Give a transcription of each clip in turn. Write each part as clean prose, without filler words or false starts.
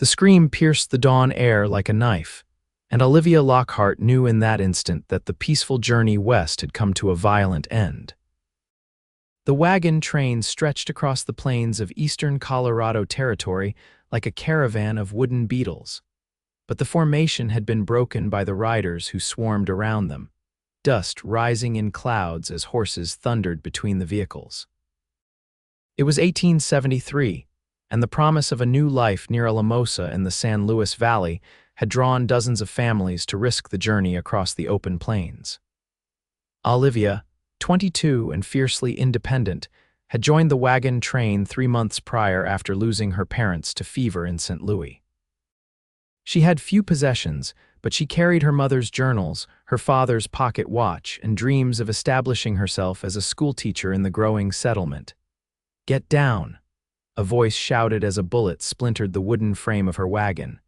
The scream pierced the dawn air like a knife, and Olivia Lockhart knew in that instant that the peaceful journey west had come to a violent end. The wagon train stretched across the plains of eastern Colorado Territory like a caravan of wooden beetles. But the formation had been broken by the riders who swarmed around them, dust rising in clouds as horses thundered between the vehicles. It was 1873, and the promise of a new life near Alamosa in the San Luis Valley had drawn dozens of families to risk the journey across the open plains. Olivia, 22 and fiercely independent, had joined the wagon train 3 months prior after losing her parents to fever in St. Louis. She had few possessions, but she carried her mother's journals, her father's pocket watch, and dreams of establishing herself as a schoolteacher in the growing settlement. "Get down," a voice shouted as a bullet splintered the wooden frame of her wagon.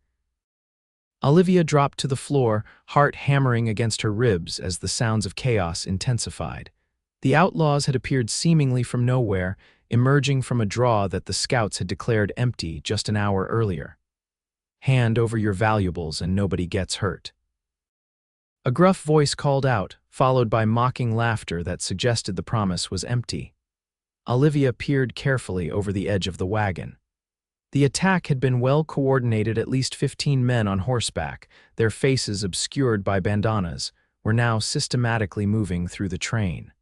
Olivia dropped to the floor, heart hammering against her ribs as the sounds of chaos intensified. The outlaws had appeared seemingly from nowhere, emerging from a draw that the scouts had declared empty just an hour earlier. "Hand over your valuables and nobody gets hurt." A gruff voice called out, followed by mocking laughter that suggested the promise was empty. Olivia peered carefully over the edge of the wagon. The attack had been well coordinated. At least 15 men on horseback, their faces obscured by bandanas, were now systematically moving through the train.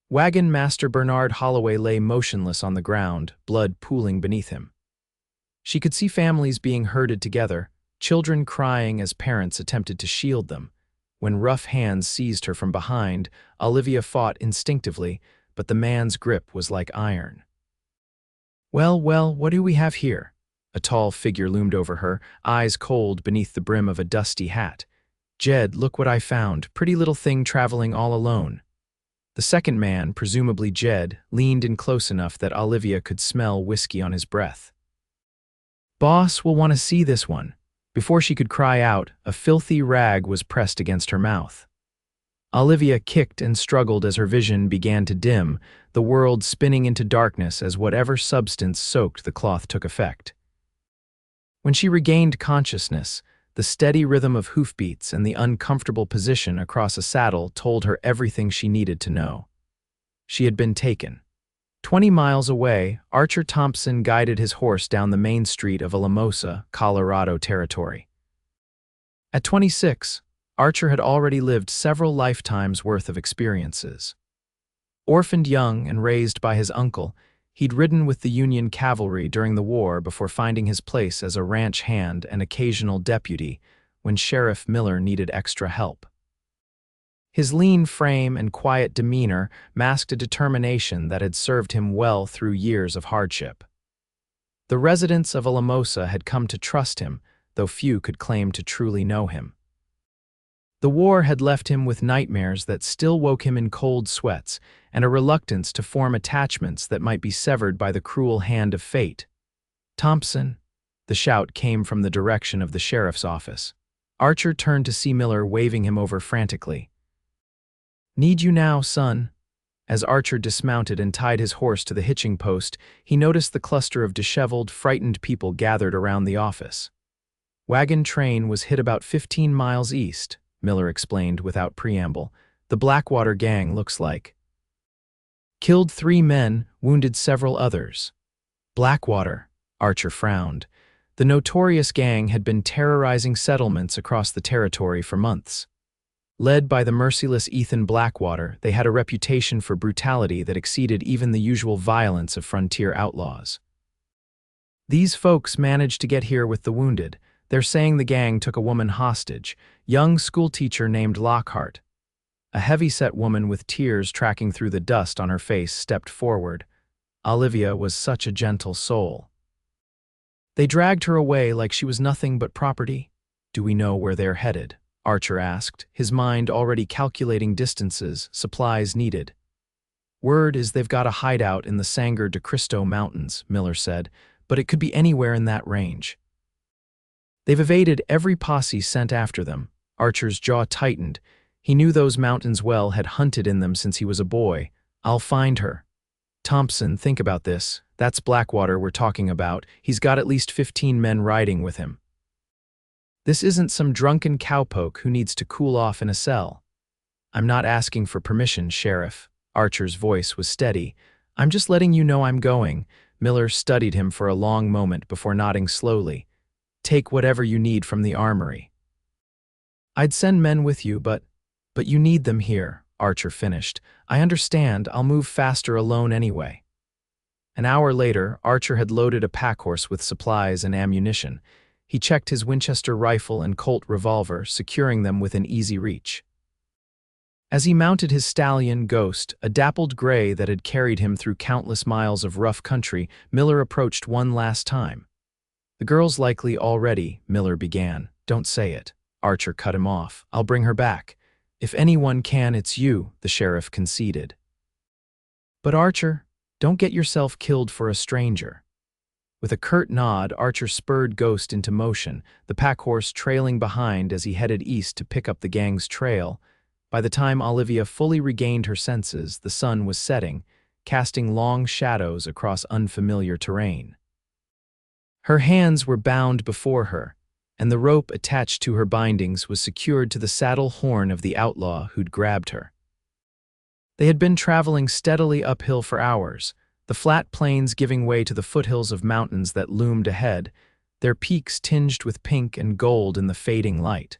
Wagon Master Bernard Holloway lay motionless on the ground, blood pooling beneath him. She could see families being herded together, children crying as parents attempted to shield them. When rough hands seized her from behind, Olivia fought instinctively, but the man's grip was like iron. Well, what do we have here?" A tall figure loomed over her, eyes cold beneath the brim of a dusty hat. "Jed, look what I found, pretty little thing traveling all alone." The second man, presumably Jed, leaned in close enough that Olivia could smell whiskey on his breath. "Boss will want to see this one." Before she could cry out, a filthy rag was pressed against her mouth. Olivia kicked and struggled as her vision began to dim, the world spinning into darkness as whatever substance soaked the cloth took effect. When she regained consciousness, the steady rhythm of hoofbeats and the uncomfortable position across a saddle told her everything she needed to know. She had been taken. 20 miles away, Archer Thompson guided his horse down the main street of Alamosa, Colorado Territory. At 26, Archer had already lived several lifetimes' worth of experiences. Orphaned young and raised by his uncle, he'd ridden with the Union cavalry during the war before finding his place as a ranch hand and occasional deputy when Sheriff Miller needed extra help. His lean frame and quiet demeanor masked a determination that had served him well through years of hardship. The residents of Alamosa had come to trust him, though few could claim to truly know him. The war had left him with nightmares that still woke him in cold sweats and a reluctance to form attachments that might be severed by the cruel hand of fate. "Thompson!" The shout came from the direction of the sheriff's office. Archer turned to see Miller waving him over frantically. "Need you now, son." As Archer dismounted and tied his horse to the hitching post, he noticed the cluster of disheveled, frightened people gathered around the office. "Wagon train was hit about 15 miles east," Miller explained without preamble. "The Blackwater Gang, looks like. Killed 3 men, wounded several others." Blackwater, Archer frowned. The notorious gang had been terrorizing settlements across the territory for months. Led by the merciless Ethan Blackwater, they had a reputation for brutality that exceeded even the usual violence of frontier outlaws. "These folks managed to get here with the wounded. They're saying the gang took a woman hostage, young schoolteacher named Lockhart." A heavy-set woman with tears tracking through the dust on her face stepped forward. Olivia was such a gentle soul. "They dragged her away like she was nothing but property." "Do we know where they're headed?" Archer asked, his mind already calculating distances, supplies needed. "Word is they've got a hideout in the Sangre de Cristo Mountains," Miller said, "but it could be anywhere in that range." "They've evaded every posse sent after them." Archer's jaw tightened. He knew those mountains well, had hunted in them since he was a boy. "I'll find her." Thompson, think about this. That's Blackwater we're talking about. He's got at least 15 men riding with him. This isn't some drunken cowpoke who needs to cool off in a cell. I'm not asking for permission, Sheriff. Archer's voice was steady. I'm just letting you know I'm going. Miller studied him for a long moment before nodding slowly. Take whatever you need from the armory. I'd send men with you, but you need them here, Archer finished. I understand, I'll move faster alone anyway. An hour later, Archer had loaded a packhorse with supplies and ammunition. He checked his Winchester rifle and Colt revolver, securing them within easy reach. As he mounted his stallion, Ghost, a dappled gray that had carried him through countless miles of rough country, Miller approached one last time. The girl's likely already, Miller began. Don't say it. Archer cut him off. I'll bring her back. If anyone can, it's you, the sheriff conceded. But Archer, don't get yourself killed for a stranger. With a curt nod, Archer spurred Ghost into motion, the packhorse trailing behind as he headed east to pick up the gang's trail. By the time Olivia fully regained her senses, the sun was setting, casting long shadows across unfamiliar terrain. Her hands were bound before her, and the rope attached to her bindings was secured to the saddle horn of the outlaw who'd grabbed her. They had been traveling steadily uphill for hours, the flat plains giving way to the foothills of mountains that loomed ahead, their peaks tinged with pink and gold in the fading light.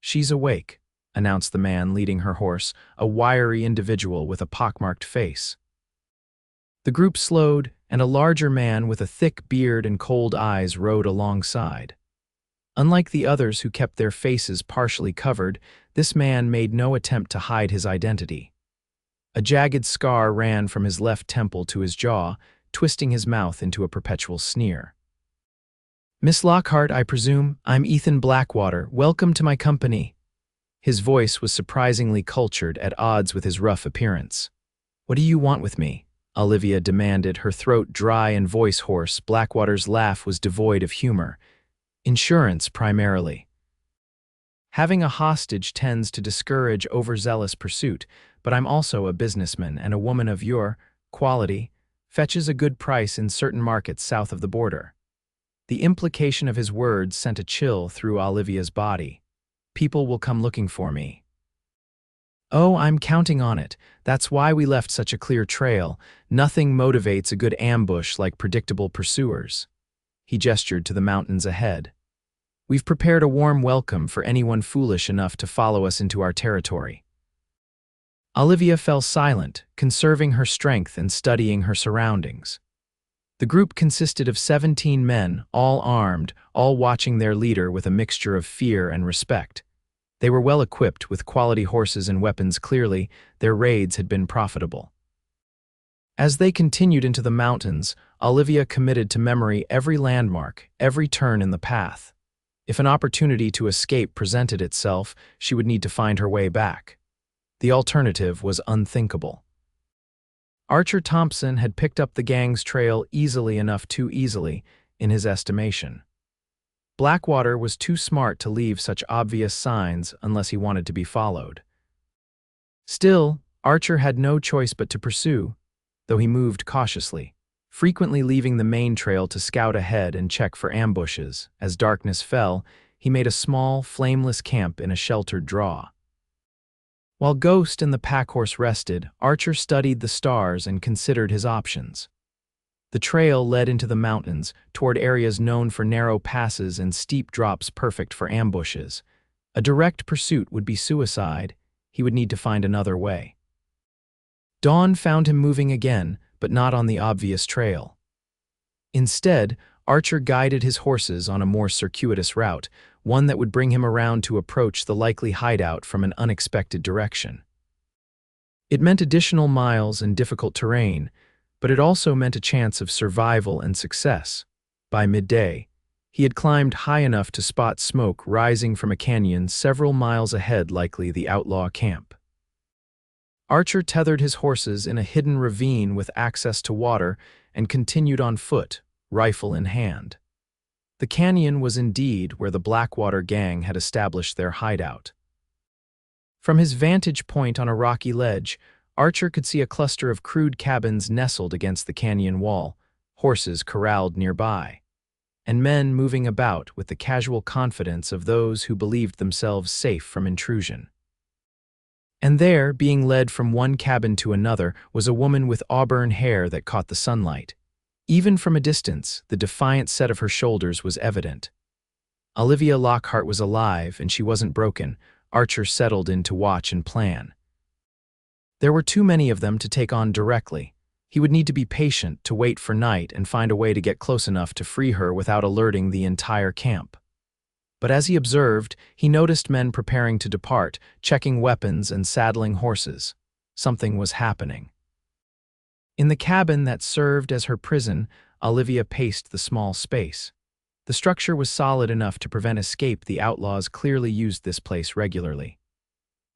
She's awake, announced the man leading her horse, a wiry individual with a pockmarked face. The group slowed, and a larger man with a thick beard and cold eyes rode alongside. Unlike the others who kept their faces partially covered, this man made no attempt to hide his identity. A jagged scar ran from his left temple to his jaw, twisting his mouth into a perpetual sneer. Miss Lockhart, I presume. I'm Ethan Blackwater. Welcome to my company. His voice was surprisingly cultured, at odds with his rough appearance. What do you want with me? Olivia demanded, her throat dry and voice hoarse. Blackwater's laugh was devoid of humor. Insurance, primarily. Having a hostage tends to discourage overzealous pursuit, but I'm also a businessman, and a woman of your quality fetches a good price in certain markets south of the border. The implication of his words sent a chill through Olivia's body. People will come looking for me. Oh, I'm counting on it. That's why we left such a clear trail. Nothing motivates a good ambush like predictable pursuers. He gestured to the mountains ahead. We've prepared a warm welcome for anyone foolish enough to follow us into our territory. Olivia fell silent, conserving her strength and studying her surroundings. The group consisted of 17 men, all armed, all watching their leader with a mixture of fear and respect. They were well equipped with quality horses and weapons. Clearly, their raids had been profitable. As they continued into the mountains, Olivia committed to memory every landmark, every turn in the path. If an opportunity to escape presented itself, she would need to find her way back. The alternative was unthinkable. Archer Thompson had picked up the gang's trail easily enough, too easily, in his estimation. Blackwater was too smart to leave such obvious signs unless he wanted to be followed. Still, Archer had no choice but to pursue, though he moved cautiously, frequently leaving the main trail to scout ahead and check for ambushes. As darkness fell, he made a small, flameless camp in a sheltered draw. While Ghost and the packhorse rested, Archer studied the stars and considered his options. The trail led into the mountains, toward areas known for narrow passes and steep drops perfect for ambushes. A direct pursuit would be suicide. He would need to find another way. Dawn found him moving again, but not on the obvious trail. Instead, Archer guided his horses on a more circuitous route, one that would bring him around to approach the likely hideout from an unexpected direction. It meant additional miles and difficult terrain, but it also meant a chance of survival and success. By midday, he had climbed high enough to spot smoke rising from a canyon several miles ahead, likely the outlaw camp. Archer tethered his horses in a hidden ravine with access to water and continued on foot, rifle in hand. The canyon was indeed where the Blackwater Gang had established their hideout. From his vantage point on a rocky ledge, Archer could see a cluster of crude cabins nestled against the canyon wall, horses corralled nearby, and men moving about with the casual confidence of those who believed themselves safe from intrusion. And there, being led from one cabin to another, was a woman with auburn hair that caught the sunlight. Even from a distance, the defiant set of her shoulders was evident. Olivia Lockhart was alive, and she wasn't broken. Archer settled in to watch and plan. There were too many of them to take on directly. He would need to be patient, to wait for night and find a way to get close enough to free her without alerting the entire camp. But as he observed, he noticed men preparing to depart, checking weapons and saddling horses. Something was happening. In the cabin that served as her prison, Olivia paced the small space. The structure was solid enough to prevent escape. The outlaws clearly used this place regularly.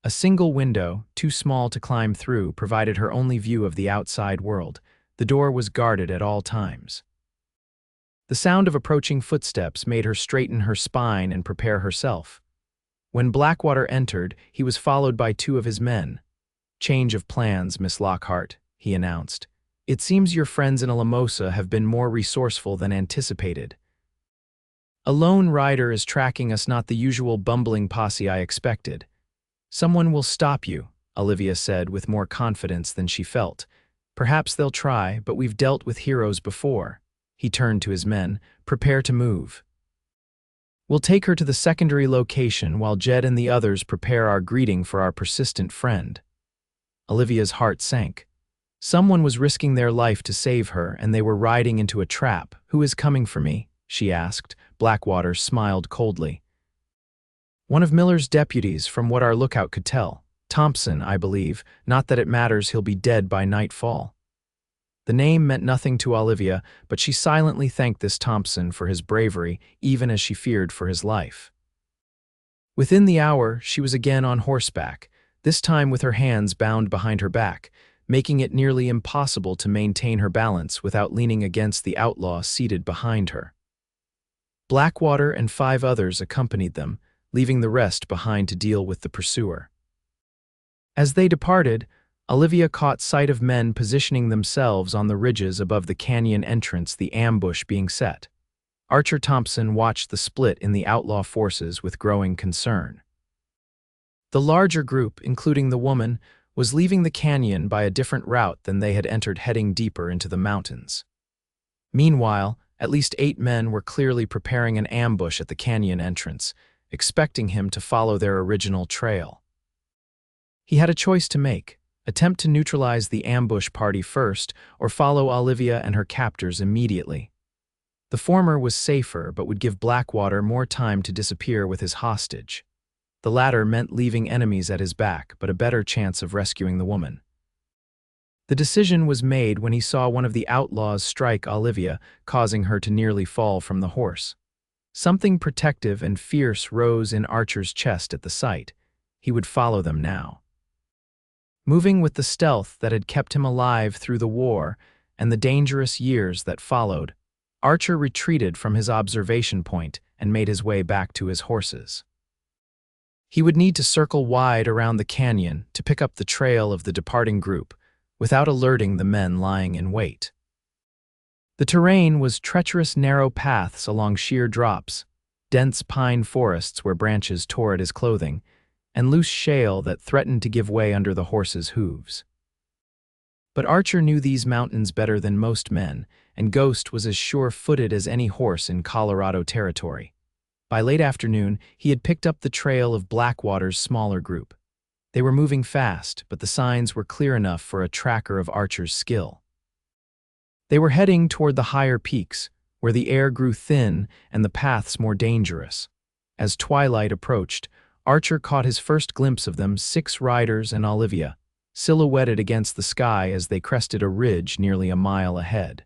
A single window, too small to climb through, provided her only view of the outside world. The door was guarded at all times. The sound of approaching footsteps made her straighten her spine and prepare herself. When Blackwater entered, he was followed by two of his men. "Change of plans, Miss Lockhart," he announced. "It seems your friends in Alamosa have been more resourceful than anticipated. A lone rider is tracking us, not the usual bumbling posse I expected." "Someone will stop you," Olivia said with more confidence than she felt. "Perhaps they'll try, but we've dealt with heroes before." He turned to his men. "Prepare to move. We'll take her to the secondary location while Jed and the others prepare our greeting for our persistent friend." Olivia's heart sank. Someone was risking their life to save her, and they were riding into a trap. "Who is coming for me?" she asked. Blackwater smiled coldly. "One of Miller's deputies, from what our lookout could tell. Thompson, I believe. Not that it matters, he'll be dead by nightfall." The name meant nothing to Olivia, but she silently thanked this Thompson for his bravery, even as she feared for his life. Within the hour, she was again on horseback, this time with her hands bound behind her back, making it nearly impossible to maintain her balance without leaning against the outlaw seated behind her. Blackwater and 5 others accompanied them, leaving the rest behind to deal with the pursuer. As they departed, Olivia caught sight of men positioning themselves on the ridges above the canyon entrance, the ambush being set. Archer Thompson watched the split in the outlaw forces with growing concern. The larger group, including the woman, was leaving the canyon by a different route than they had entered, heading deeper into the mountains. Meanwhile, at least 8 men were clearly preparing an ambush at the canyon entrance, expecting him to follow their original trail. He had a choice to make: attempt to neutralize the ambush party first, or follow Olivia and her captors immediately. The former was safer, but would give Blackwater more time to disappear with his hostage. The latter meant leaving enemies at his back, but a better chance of rescuing the woman. The decision was made when he saw one of the outlaws strike Olivia, causing her to nearly fall from the horse. Something protective and fierce rose in Archer's chest at the sight. He would follow them now. Moving with the stealth that had kept him alive through the war and the dangerous years that followed, Archer retreated from his observation point and made his way back to his horses. He would need to circle wide around the canyon to pick up the trail of the departing group without alerting the men lying in wait. The terrain was treacherous, narrow paths along sheer drops, dense pine forests where branches tore at his clothing, and loose shale that threatened to give way under the horses' hooves. But Archer knew these mountains better than most men, and Ghost was as sure-footed as any horse in Colorado territory. By late afternoon, he had picked up the trail of Blackwater's smaller group. They were moving fast, but the signs were clear enough for a tracker of Archer's skill. They were heading toward the higher peaks, where the air grew thin and the paths more dangerous. As twilight approached, Archer caught his first glimpse of them, 6 riders and Olivia, silhouetted against the sky as they crested a ridge nearly a mile ahead.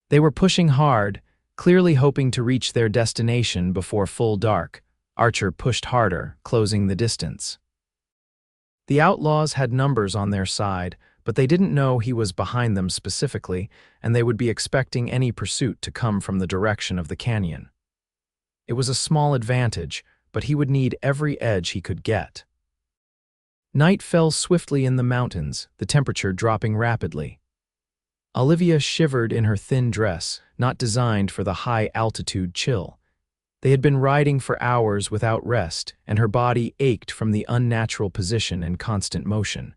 They were pushing hard, clearly hoping to reach their destination before full dark. Archer pushed harder, closing the distance. The outlaws had numbers on their side, but they didn't know he was behind them specifically, and they would be expecting any pursuit to come from the direction of the canyon. It was a small advantage, but he would need every edge he could get. Night fell swiftly in the mountains, the temperature dropping rapidly. Olivia shivered in her thin dress, not designed for the high-altitude chill. They had been riding for hours without rest, and her body ached from the unnatural position and constant motion.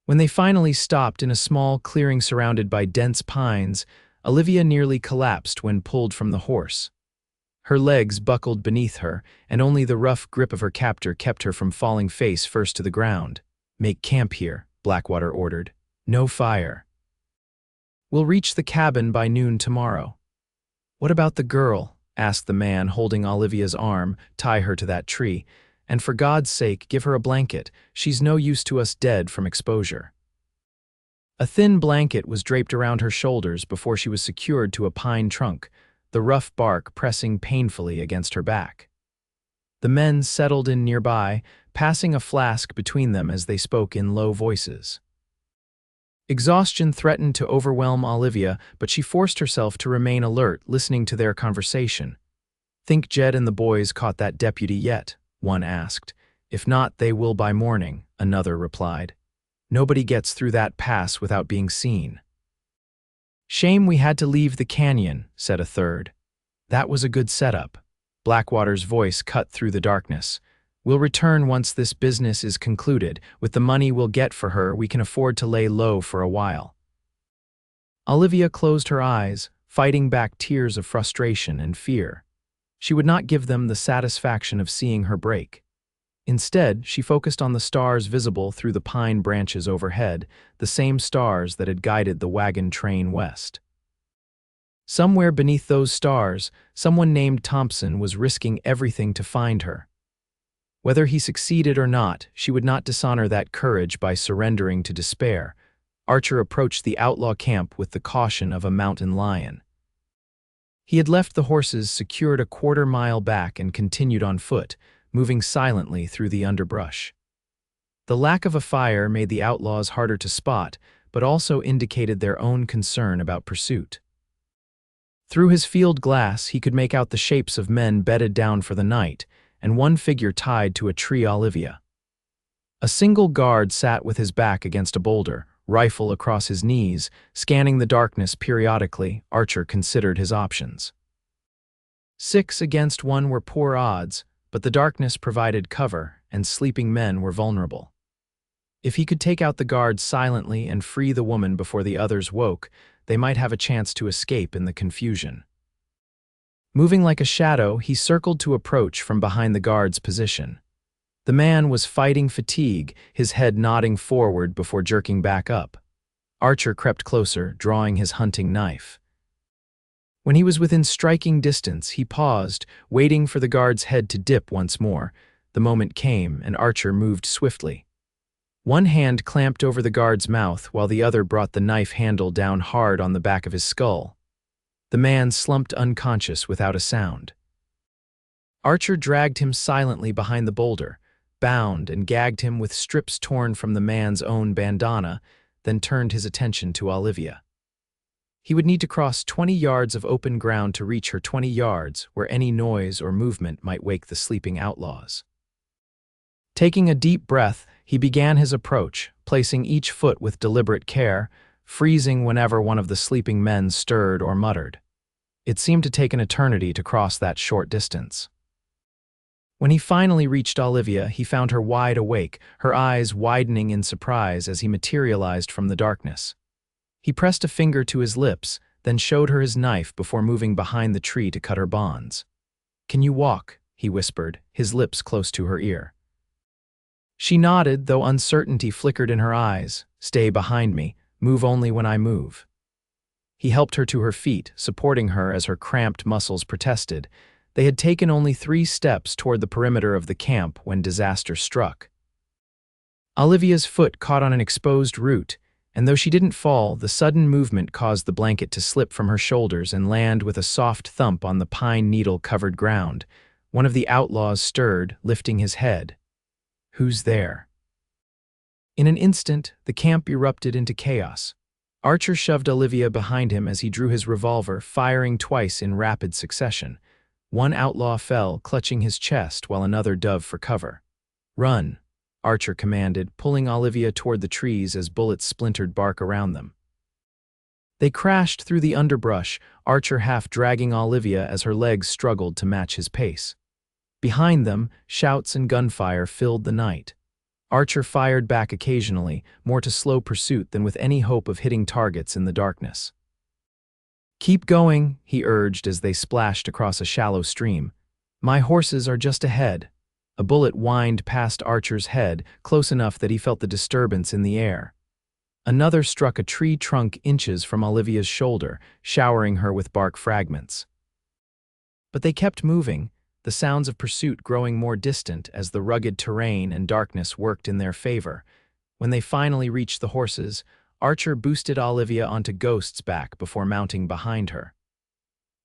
When they finally stopped in a small clearing surrounded by dense pines, Olivia nearly collapsed when pulled from the horse. Her legs buckled beneath her, and only the rough grip of her captor kept her from falling face first to the ground. "Make camp here," Blackwater ordered. "No fire. We'll reach the cabin by noon tomorrow." "What about the girl?" asked the man holding Olivia's arm. "Tie her to that tree. And for God's sake, give her a blanket. She's no use to us dead from exposure." A thin blanket was draped around her shoulders before she was secured to a pine trunk, the rough bark pressing painfully against her back. The men settled in nearby, passing a flask between them as they spoke in low voices. Exhaustion threatened to overwhelm Olivia, but she forced herself to remain alert, listening to their conversation. "Think Jed and the boys caught that deputy yet?" one asked. "If not, they will by morning," another replied. "Nobody gets through that pass without being seen." "Shame we had to leave the canyon," said a third. "That was a good setup." Blackwater's voice cut through the darkness. "We'll return once this business is concluded. With the money we'll get for her, we can afford to lay low for a while." Olivia closed her eyes, fighting back tears of frustration and fear. She would not give them the satisfaction of seeing her break. Instead, she focused on the stars visible through the pine branches overhead, the same stars that had guided the wagon train west. Somewhere beneath those stars, someone named Thompson was risking everything to find her. Whether he succeeded or not, she would not dishonor that courage by surrendering to despair. Archer approached the outlaw camp with the caution of a mountain lion. He had left the horses secured a quarter-mile back and continued on foot, moving silently through the underbrush. The lack of a fire made the outlaws harder to spot, but also indicated their own concern about pursuit. Through his field glass, he could make out the shapes of men bedded down for the night, and one figure tied to a tree. Olivia. A single guard sat with his back against a boulder, rifle across his knees, scanning the darkness periodically. Archer considered his options. 6 against 1 were poor odds, but the darkness provided cover, and sleeping men were vulnerable. If he could take out the guard silently and free the woman before the others woke, they might have a chance to escape in the confusion. Moving like a shadow, he circled to approach from behind the guard's position. The man was fighting fatigue, his head nodding forward before jerking back up. Archer crept closer, drawing his hunting knife. When he was within striking distance, he paused, waiting for the guard's head to dip once more. The moment came, and Archer moved swiftly. One hand clamped over the guard's mouth, while the other brought the knife handle down hard on the back of his skull. The man slumped unconscious without a sound. Archer dragged him silently behind the boulder, bound and gagged him with strips torn from the man's own bandana, then turned his attention to Olivia. He would need to cross 20 yards of open ground to reach her. 20 yards, where any noise or movement might wake the sleeping outlaws. Taking a deep breath, he began his approach, placing each foot with deliberate care, freezing whenever one of the sleeping men stirred or muttered. It seemed to take an eternity to cross that short distance. When he finally reached Olivia, he found her wide awake, her eyes widening in surprise as he materialized from the darkness. He pressed a finger to his lips, then showed her his knife before moving behind the tree to cut her bonds. "Can you walk?" he whispered, his lips close to her ear. She nodded, though uncertainty flickered in her eyes. "Stay behind me. Move only when I move." He helped her to her feet, supporting her as her cramped muscles protested. They had taken only 3 steps toward the perimeter of the camp when disaster struck. Olivia's foot caught on an exposed root, and though she didn't fall, the sudden movement caused the blanket to slip from her shoulders and land with a soft thump on the pine needle-covered ground. One of the outlaws stirred, lifting his head. "Who's there?" In an instant, the camp erupted into chaos. Archer shoved Olivia behind him as he drew his revolver, firing twice in rapid succession. One outlaw fell, clutching his chest, while another dove for cover. "Run!" Archer commanded, pulling Olivia toward the trees as bullets splintered bark around them. They crashed through the underbrush, Archer half dragging Olivia as her legs struggled to match his pace. Behind them, shouts and gunfire filled the night. Archer fired back occasionally, more to slow pursuit than with any hope of hitting targets in the darkness. "Keep going," he urged as they splashed across a shallow stream. "My horses are just ahead." A bullet whined past Archer's head, close enough that he felt the disturbance in the air. Another struck a tree trunk inches from Olivia's shoulder, showering her with bark fragments. But they kept moving, the sounds of pursuit growing more distant as the rugged terrain and darkness worked in their favor. When they finally reached the horses, Archer boosted Olivia onto Ghost's back before mounting behind her.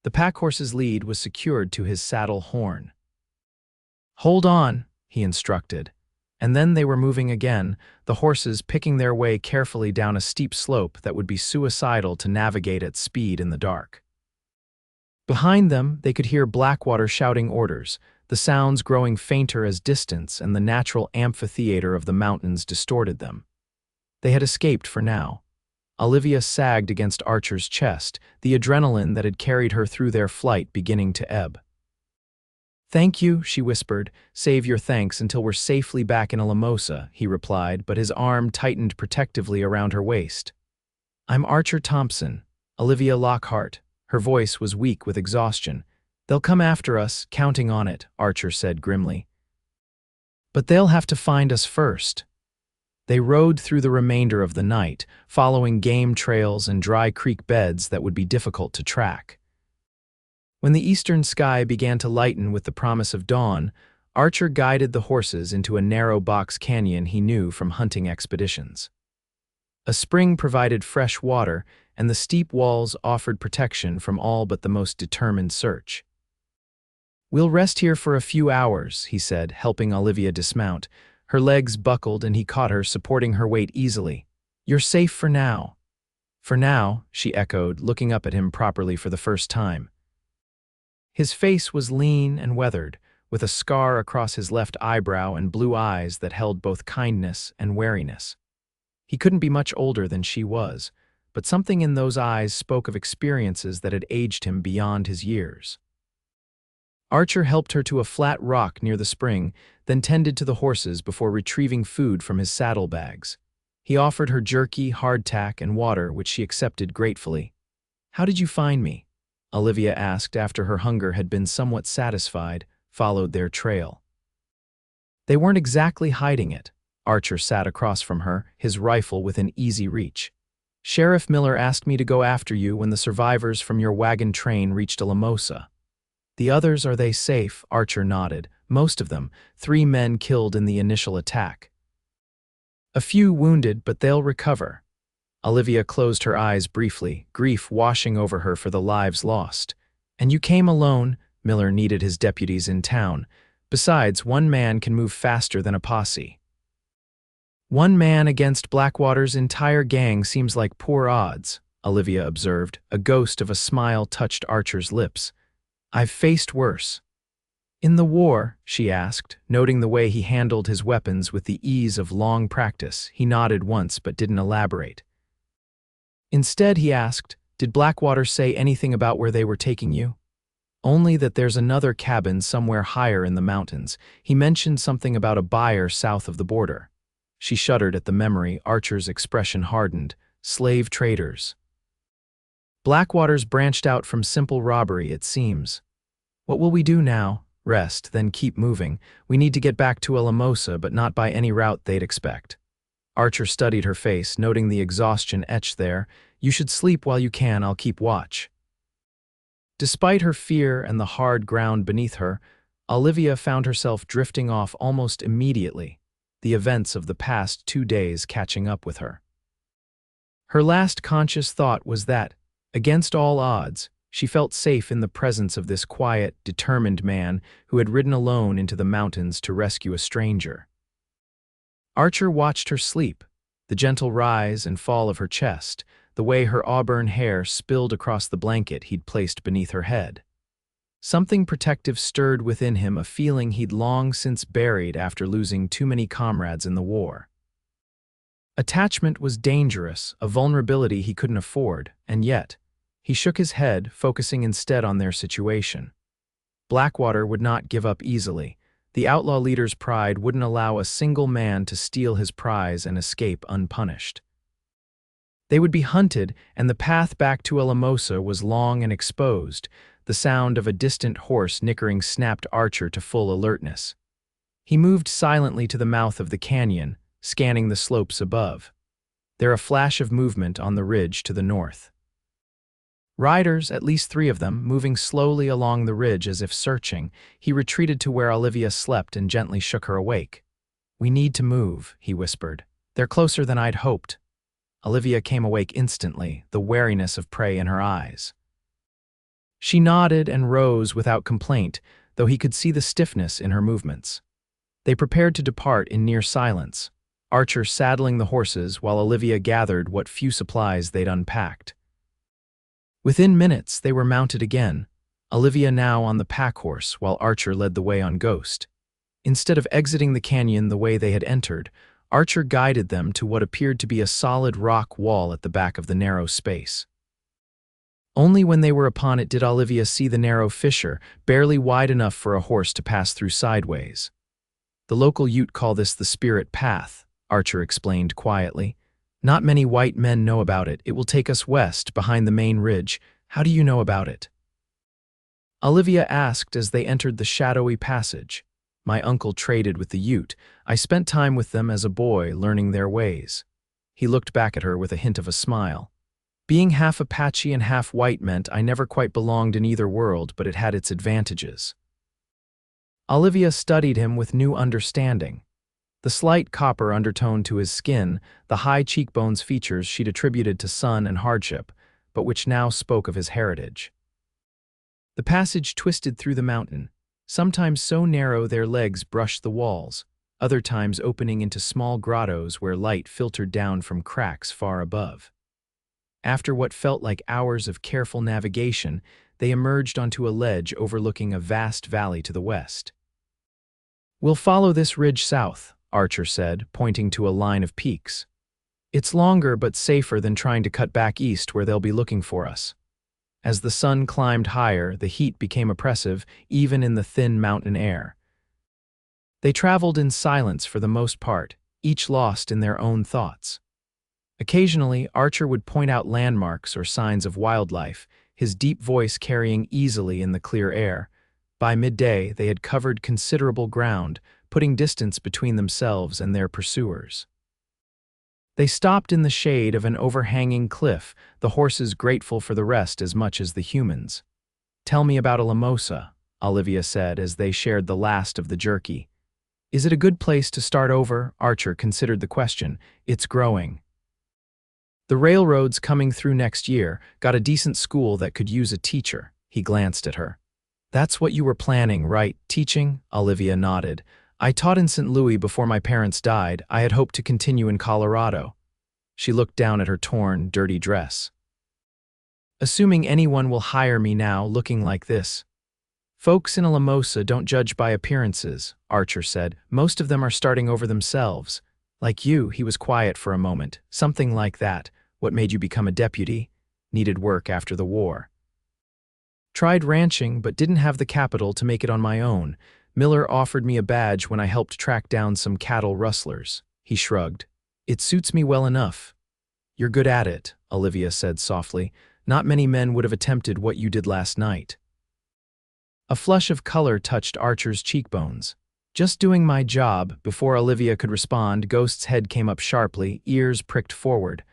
The pack horse's lead was secured to his saddle horn. "Hold on," he instructed. And then they were moving again, the horses picking their way carefully down a steep slope that would be suicidal to navigate at speed in the dark. Behind them, they could hear Blackwater shouting orders, the sounds growing fainter as distance and the natural amphitheater of the mountains distorted them. They had escaped for now. Olivia sagged against Archer's chest, the adrenaline that had carried her through their flight beginning to ebb. "Thank you," she whispered. "Save your thanks until we're safely back in Alamosa," he replied, but his arm tightened protectively around her waist. "I'm Archer Thompson, Olivia Lockhart." Her voice was weak with exhaustion. "They'll come after us, counting on it," Archer said grimly. "But they'll have to find us first." They rode through the remainder of the night, following game trails and dry creek beds that would be difficult to track. When the eastern sky began to lighten with the promise of dawn, Archer guided the horses into a narrow box canyon he knew from hunting expeditions. A spring provided fresh water, and the steep walls offered protection from all but the most determined search. "We'll rest here for a few hours," he said, helping Olivia dismount. Her legs buckled and he caught her, supporting her weight easily. "You're safe for now." "For now," she echoed, looking up at him properly for the first time. His face was lean and weathered, with a scar across his left eyebrow and blue eyes that held both kindness and wariness. He couldn't be much older than she was, but something in those eyes spoke of experiences that had aged him beyond his years. Archer helped her to a flat rock near the spring, then tended to the horses before retrieving food from his saddlebags. He offered her jerky, hardtack, and water, which she accepted gratefully. "How did you find me?" Olivia asked after her hunger had been somewhat satisfied, followed their trail. They weren't exactly hiding it. Archer sat across from her, his rifle within easy reach. "Sheriff Miller asked me to go after you when the survivors from your wagon train reached Alamosa." "The others, are they safe?" Archer nodded. "Most of them, 3 men killed in the initial attack. A few wounded, but they'll recover." Olivia closed her eyes briefly, grief washing over her for the lives lost. "And you came alone?" Miller needed his deputies in town. "Besides, 1 man can move faster than a posse." "1 man against Blackwater's entire gang seems like poor odds," Olivia observed. A ghost of a smile touched Archer's lips. "I've faced worse." "In the war?" she asked, noting the way he handled his weapons with the ease of long practice. He nodded once but didn't elaborate. Instead, he asked, "Did Blackwater say anything about where they were taking you?" "Only that there's another cabin somewhere higher in the mountains. He mentioned something about a buyer south of the border." She shuddered at the memory. Archer's expression hardened. "Slave traders." "Blackwater's branched out from simple robbery, it seems." "What will we do now?" "Rest, then keep moving. We need to get back to Alamosa, but not by any route they'd expect." Archer studied her face, noting the exhaustion etched there. "You should sleep while you can, I'll keep watch." Despite her fear and the hard ground beneath her, Olivia found herself drifting off almost immediately, the events of the past 2 days catching up with her. Her last conscious thought was that, against all odds, she felt safe in the presence of this quiet, determined man who had ridden alone into the mountains to rescue a stranger. Archer watched her sleep, the gentle rise and fall of her chest, the way her auburn hair spilled across the blanket he'd placed beneath her head. Something protective stirred within him, a feeling he'd long since buried after losing too many comrades in the war. Attachment was dangerous, a vulnerability he couldn't afford, and yet, he shook his head, focusing instead on their situation. Blackwater would not give up easily. The outlaw leader's pride wouldn't allow a single man to steal his prize and escape unpunished. They would be hunted, and the path back to Alamosa was long and exposed. The sound of a distant horse nickering snapped Archer to full alertness. He moved silently to the mouth of the canyon, scanning the slopes above. There a flash of movement on the ridge to the north. Riders, at least 3 of them, moving slowly along the ridge as if searching. He retreated to where Olivia slept and gently shook her awake. "We need to move," he whispered. "They're closer than I'd hoped." Olivia came awake instantly, the wariness of prey in her eyes. She nodded and rose without complaint, though he could see the stiffness in her movements. They prepared to depart in near silence, Archer saddling the horses while Olivia gathered what few supplies they'd unpacked. Within minutes, they were mounted again, Olivia now on the pack horse while Archer led the way on Ghost. Instead of exiting the canyon the way they had entered, Archer guided them to what appeared to be a solid rock wall at the back of the narrow space. Only when they were upon it did Olivia see the narrow fissure, barely wide enough for a horse to pass through sideways. "The local Ute call this the Spirit Path," Archer explained quietly. "Not many white men know about it. It will take us west, behind the main ridge. How do you know about it?" Olivia asked as they entered the shadowy passage. "My uncle traded with the Ute. I spent time with them as a boy, learning their ways." He looked back at her with a hint of a smile. "Being half Apache and half white meant I never quite belonged in either world, but it had its advantages." Olivia studied him with new understanding. The slight copper undertone to his skin, the high cheekbones features she'd attributed to sun and hardship, but which now spoke of his heritage. The passage twisted through the mountain, sometimes so narrow their legs brushed the walls, other times opening into small grottos where light filtered down from cracks far above. After what felt like hours of careful navigation, they emerged onto a ledge overlooking a vast valley to the west. "We'll follow this ridge south," Archer said, pointing to a line of peaks. "It's longer but safer than trying to cut back east where they'll be looking for us." As the sun climbed higher, the heat became oppressive, even in the thin mountain air. They traveled in silence for the most part, each lost in their own thoughts. Occasionally, Archer would point out landmarks or signs of wildlife, his deep voice carrying easily in the clear air. By midday, they had covered considerable ground, putting distance between themselves and their pursuers. They stopped in the shade of an overhanging cliff, the horses grateful for the rest as much as the humans. "Tell me about Alamosa," Olivia said as they shared the last of the jerky. "Is it a good place to start over?" Archer considered the question. "It's growing. The railroad's coming through next year, got a decent school that could use a teacher." He glanced at her. "That's what you were planning, right? Teaching?" Olivia nodded. "I taught in St. Louis before my parents died. I had hoped to continue in Colorado." She looked down at her torn, dirty dress. "Assuming anyone will hire me now looking like this." "Folks in Alamosa don't judge by appearances," Archer said. "Most of them are starting over themselves. Like you." He was quiet for a moment. "Something like that. What made you become a deputy?" "Needed work after the war. Tried ranching, but didn't have the capital to make it on my own. Miller offered me a badge when I helped track down some cattle rustlers." He shrugged. "It suits me well enough." "You're good at it," Olivia said softly. "Not many men would have attempted what you did last night." A flush of color touched Archer's cheekbones. "Just doing my job." Before Olivia could respond, Ghost's head came up sharply, ears pricked forward.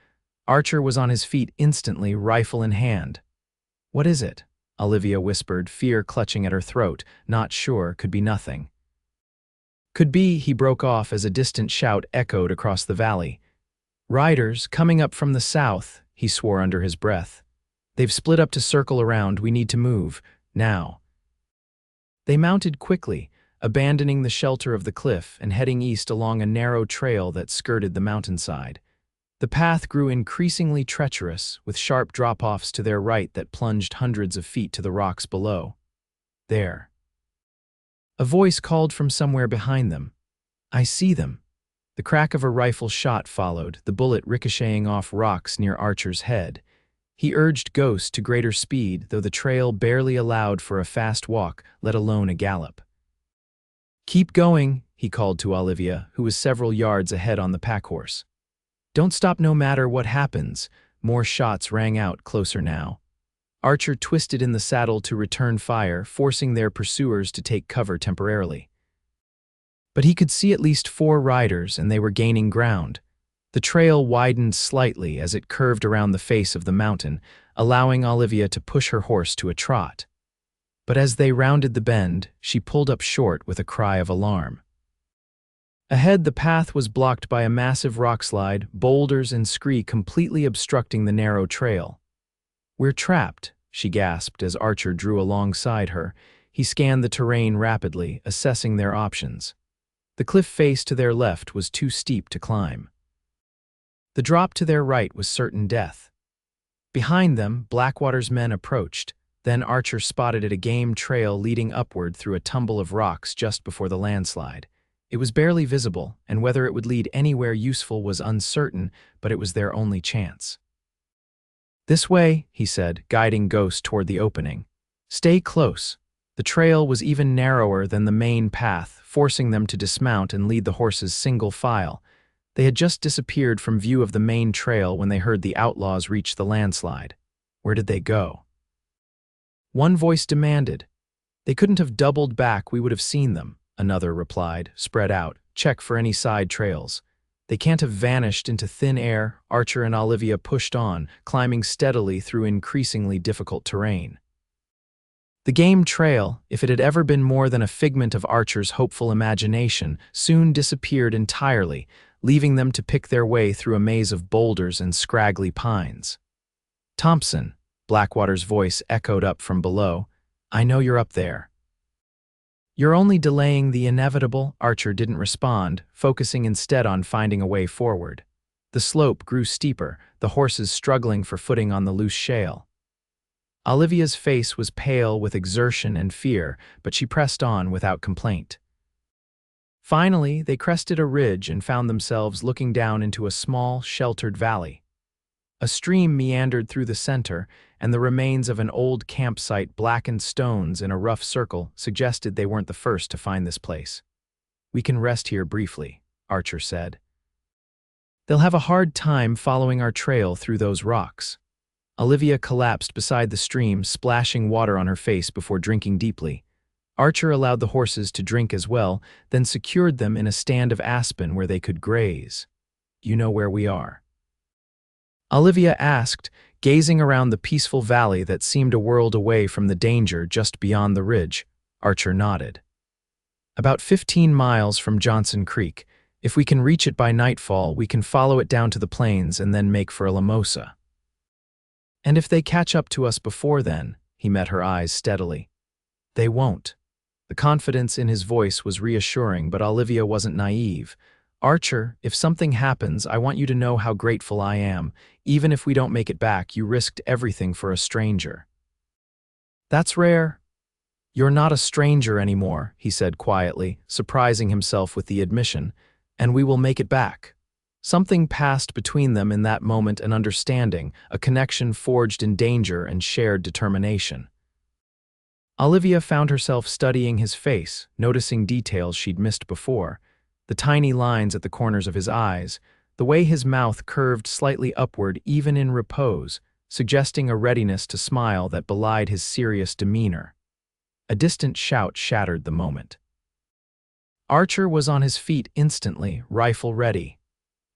Archer was on his feet instantly, rifle in hand. "What is it?" Olivia whispered, fear clutching at her throat. "Not sure, could be nothing." "Could be," he broke off as a distant shout echoed across the valley. "Riders, coming up from the south," he swore under his breath. "They've split up to circle around. We need to move. Now." They mounted quickly, abandoning the shelter of the cliff and heading east along a narrow trail that skirted the mountainside. The path grew increasingly treacherous, with sharp drop-offs to their right that plunged hundreds of feet to the rocks below. there. A voice called from somewhere behind them. I see them. The crack of a rifle shot followed, the bullet ricocheting off rocks near Archer's head. He urged Ghost to greater speed, though the trail barely allowed for a fast walk, let alone a gallop. Keep going, he called to Olivia, who was several yards ahead on the packhorse. Don't stop no matter what happens. More shots rang out closer now. Archer twisted in the saddle to return fire, forcing their pursuers to take cover temporarily. But he could see at least 4 riders, and they were gaining ground. The trail widened slightly as it curved around the face of the mountain, allowing Olivia to push her horse to a trot. But as they rounded the bend, she pulled up short with a cry of alarm. Ahead, the path was blocked by a massive rockslide, boulders and scree completely obstructing the narrow trail. We're trapped, she gasped as Archer drew alongside her. He scanned the terrain rapidly, assessing their options. The cliff face to their left was too steep to climb. The drop to their right was certain death. Behind them, Blackwater's men approached. Then Archer spotted a game trail leading upward through a tumble of rocks just before the landslide. It was barely visible, and whether it would lead anywhere useful was uncertain, but it was their only chance. This way, he said, guiding Ghost toward the opening. Stay close. The trail was even narrower than the main path, forcing them to dismount and lead the horses single file. They had just disappeared from view of the main trail when they heard the outlaws reach the landslide. Where did they go? One voice demanded. They couldn't have doubled back, we would have seen them, another replied, spread out, check for any side trails. They can't have vanished into thin air. Archer and Olivia pushed on, climbing steadily through increasingly difficult terrain. The game trail, if it had ever been more than a figment of Archer's hopeful imagination, soon disappeared entirely, leaving them to pick their way through a maze of boulders and scraggly pines. Thompson, Blackwater's voice echoed up from below. I know you're up there. You're only delaying the inevitable. Archer didn't respond, focusing instead on finding a way forward. The slope grew steeper, the horses struggling for footing on the loose shale. Olivia's face was pale with exertion and fear, but she pressed on without complaint. Finally, they crested a ridge and found themselves looking down into a small, sheltered valley. A stream meandered through the center, and the remains of an old campsite, blackened stones in a rough circle, suggested they weren't the first to find this place. We can rest here briefly, Archer said. They'll have a hard time following our trail through those rocks. Olivia collapsed beside the stream, splashing water on her face before drinking deeply. Archer allowed the horses to drink as well, then secured them in a stand of aspen where they could graze. You know where we are? Olivia asked, gazing around the peaceful valley that seemed a world away from the danger just beyond the ridge. Archer nodded. About 15 miles from Johnson Creek. If we can reach it by nightfall, we can follow it down to the plains and then make for Alamosa. And if they catch up to us before then, he met her eyes steadily. They won't. The confidence in his voice was reassuring, but Olivia wasn't naive. Archer, if something happens, I want you to know how grateful I am. Even if we don't make it back, you risked everything for a stranger. That's rare. You're not a stranger anymore, he said quietly, surprising himself with the admission, and we will make it back. Something passed between them in that moment, an understanding, a connection forged in danger and shared determination. Olivia found herself studying his face, noticing details she'd missed before. The tiny lines at the corners of his eyes, the way his mouth curved slightly upward even in repose, suggesting a readiness to smile that belied his serious demeanor. A distant shout shattered the moment. Archer was on his feet instantly, rifle ready.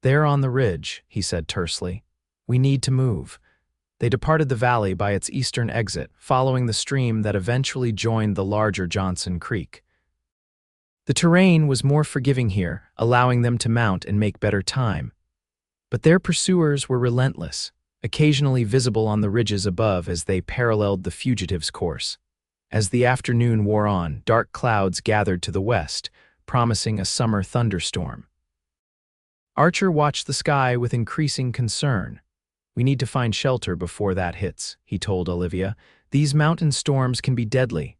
There on the ridge, he said tersely. We need to move. They departed the valley by its eastern exit, following the stream that eventually joined the larger Johnson Creek. The terrain was more forgiving here, allowing them to mount and make better time. But their pursuers were relentless, occasionally visible on the ridges above as they paralleled the fugitives' course. As the afternoon wore on, dark clouds gathered to the west, promising a summer thunderstorm. Archer watched the sky with increasing concern. We need to find shelter before that hits, he told Olivia. These mountain storms can be deadly.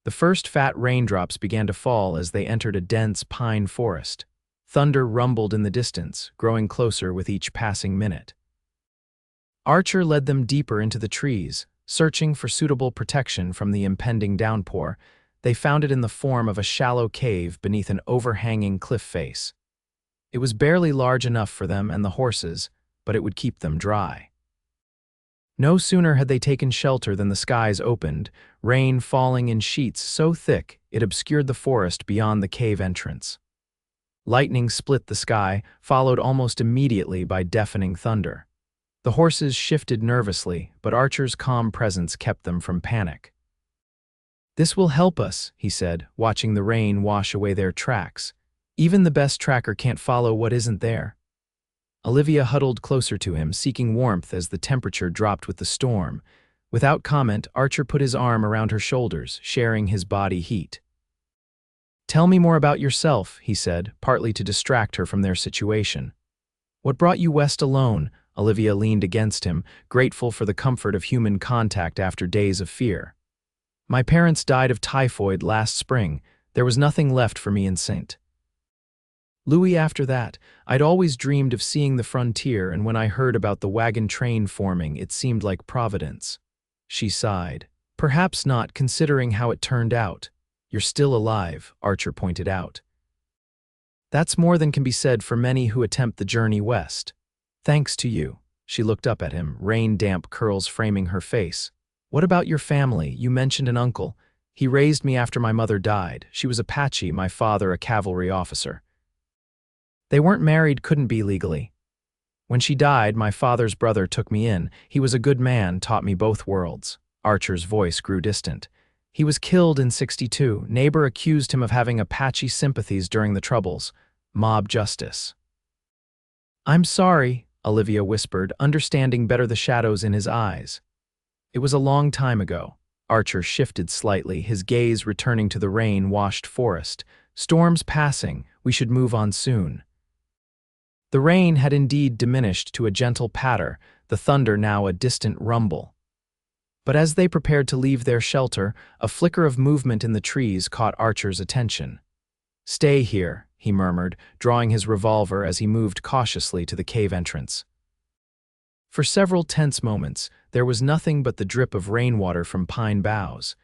The first fat raindrops began to fall as they entered a dense pine forest. Thunder rumbled in the distance, growing closer with each passing minute. Archer led them deeper into the trees, searching for suitable protection from the impending downpour. They found it in the form of a shallow cave beneath an overhanging cliff face. It was barely large enough for them and the horses, but it would keep them dry. No sooner had they taken shelter than the skies opened, rain falling in sheets so thick it obscured the forest beyond the cave entrance. Lightning split the sky, followed almost immediately by deafening thunder. The horses shifted nervously, but Archer's calm presence kept them from panic. "This will help us," he said, watching the rain wash away their tracks. "Even the best tracker can't follow what isn't there." Olivia huddled closer to him, seeking warmth as the temperature dropped with the storm. Without comment, Archer put his arm around her shoulders, sharing his body heat. "Tell me more about yourself," he said, partly to distract her from their situation. "What brought you west alone?" Olivia leaned against him, grateful for the comfort of human contact after days of fear. "My parents died of typhoid last spring. There was nothing left for me in St. Louis after that. I'd always dreamed of seeing the frontier, and when I heard about the wagon train forming, it seemed like providence." She sighed. "Perhaps not, considering how it turned out." "You're still alive," Archer pointed out. "That's more than can be said for many who attempt the journey west. Thanks to you." She looked up at him, rain-damp curls framing her face. "What about your family? You mentioned an uncle. He raised me after my mother died. She was Apache, my father a cavalry officer. They weren't married, couldn't be legally. When she died, my father's brother took me in. He was a good man, taught me both worlds." Archer's voice grew distant. "He was killed in '62. Neighbor accused him of having Apache sympathies during the Troubles. Mob justice." "I'm sorry," Olivia whispered, understanding better the shadows in his eyes. "It was a long time ago." Archer shifted slightly, his gaze returning to the rain-washed forest. "Storm's passing. We should move on soon." The rain had indeed diminished to a gentle patter, the thunder now a distant rumble. But as they prepared to leave their shelter, a flicker of movement in the trees caught Archer's attention. "Stay here," he murmured, drawing his revolver as he moved cautiously to the cave entrance. For several tense moments, there was nothing but the drip of rainwater from pine boughs.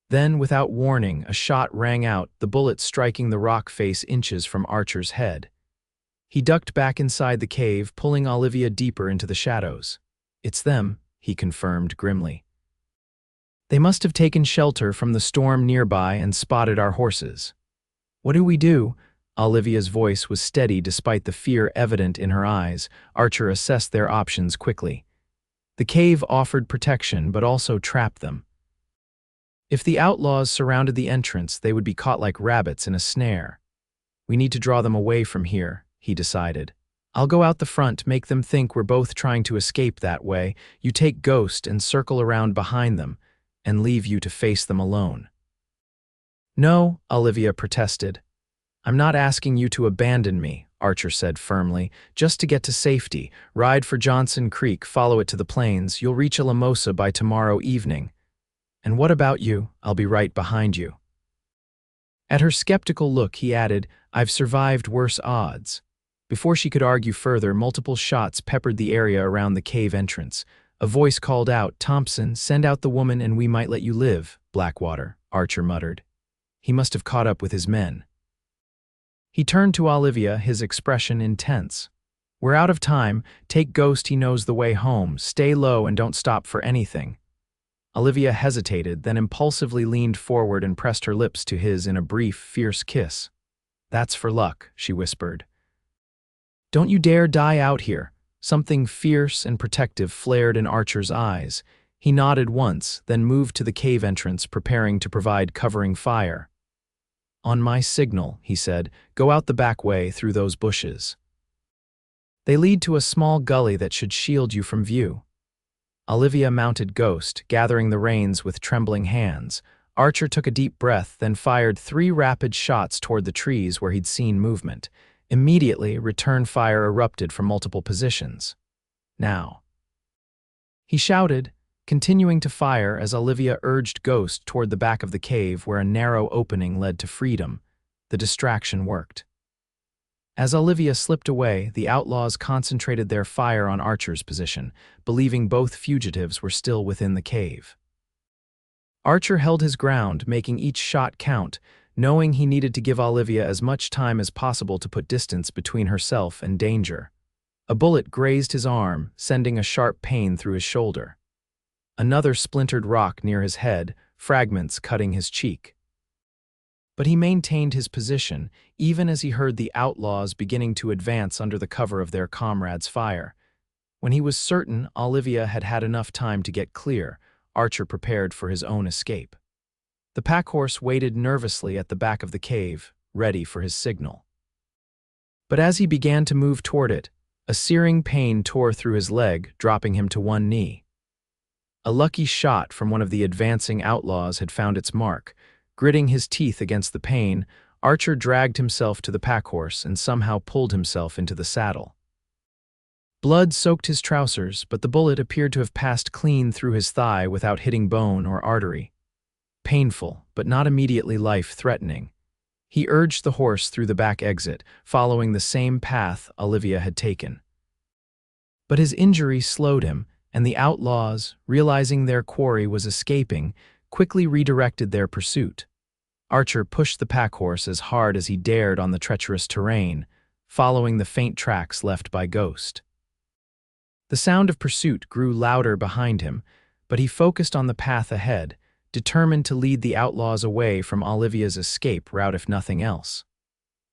Then, without warning, a shot rang out, the bullet striking the rock face inches from Archer's head. He ducked back inside the cave, pulling Olivia deeper into the shadows. "It's them," he confirmed grimly. "They must have taken shelter from the storm nearby and spotted our horses." "What do we do?" Olivia's voice was steady despite the fear evident in her eyes. Archer assessed their options quickly. The cave offered protection, but also trapped them. If the outlaws surrounded the entrance, they would be caught like rabbits in a snare. "We need to draw them away from here," he decided. "I'll go out the front, make them think we're both trying to escape that way. You take Ghost and circle around behind them, and leave you to face them alone." "No," Olivia protested. "I'm not asking you to abandon me," Archer said firmly. "Just to get to safety. Ride for Johnson Creek, follow it to the plains. You'll reach Alamosa by tomorrow evening. And what about you? I'll be right behind you." At her skeptical look, he added, "I've survived worse odds." Before she could argue further, multiple shots peppered the area around the cave entrance. A voice called out, "Thompson, send out the woman and we might let you live." "Blackwater," Archer muttered. He must have caught up with his men. He turned to Olivia, his expression intense. "We're out of time. Take Ghost, he knows the way home. Stay low and don't stop for anything." Olivia hesitated, then impulsively leaned forward and pressed her lips to his in a brief, fierce kiss. "That's for luck," she whispered. "Don't you dare die out here." Something fierce and protective flared in Archer's eyes. He nodded once, then moved to the cave entrance, preparing to provide covering fire. "On my signal," he said, "go out the back way through those bushes. They lead to a small gully that should shield you from view." Olivia mounted Ghost, gathering the reins with trembling hands. Archer took a deep breath, then fired 3 rapid shots toward the trees where he'd seen movement. Immediately, return fire erupted from multiple positions. "Now!" he shouted, continuing to fire as Olivia urged Ghost toward the back of the cave where a narrow opening led to freedom. The distraction worked. As Olivia slipped away, the outlaws concentrated their fire on Archer's position, believing both fugitives were still within the cave. Archer held his ground, making each shot count, knowing he needed to give Olivia as much time as possible to put distance between herself and danger. A bullet grazed his arm, sending a sharp pain through his shoulder. Another splintered rock near his head, fragments cutting his cheek. But he maintained his position, even as he heard the outlaws beginning to advance under the cover of their comrades' fire. When he was certain Olivia had had enough time to get clear, Archer prepared for his own escape. The packhorse waited nervously at the back of the cave, ready for his signal. But as he began to move toward it, a searing pain tore through his leg, dropping him to one knee. A lucky shot from one of the advancing outlaws had found its mark. Gritting his teeth against the pain, Archer dragged himself to the packhorse and somehow pulled himself into the saddle. Blood soaked his trousers, but the bullet appeared to have passed clean through his thigh without hitting bone or artery. Painful, but not immediately life-threatening. He urged the horse through the back exit, following the same path Olivia had taken. But his injury slowed him, and the outlaws, realizing their quarry was escaping, quickly redirected their pursuit. Archer pushed the packhorse as hard as he dared on the treacherous terrain, following the faint tracks left by Ghost. The sound of pursuit grew louder behind him, but he focused on the path ahead, determined to lead the outlaws away from Olivia's escape route if nothing else.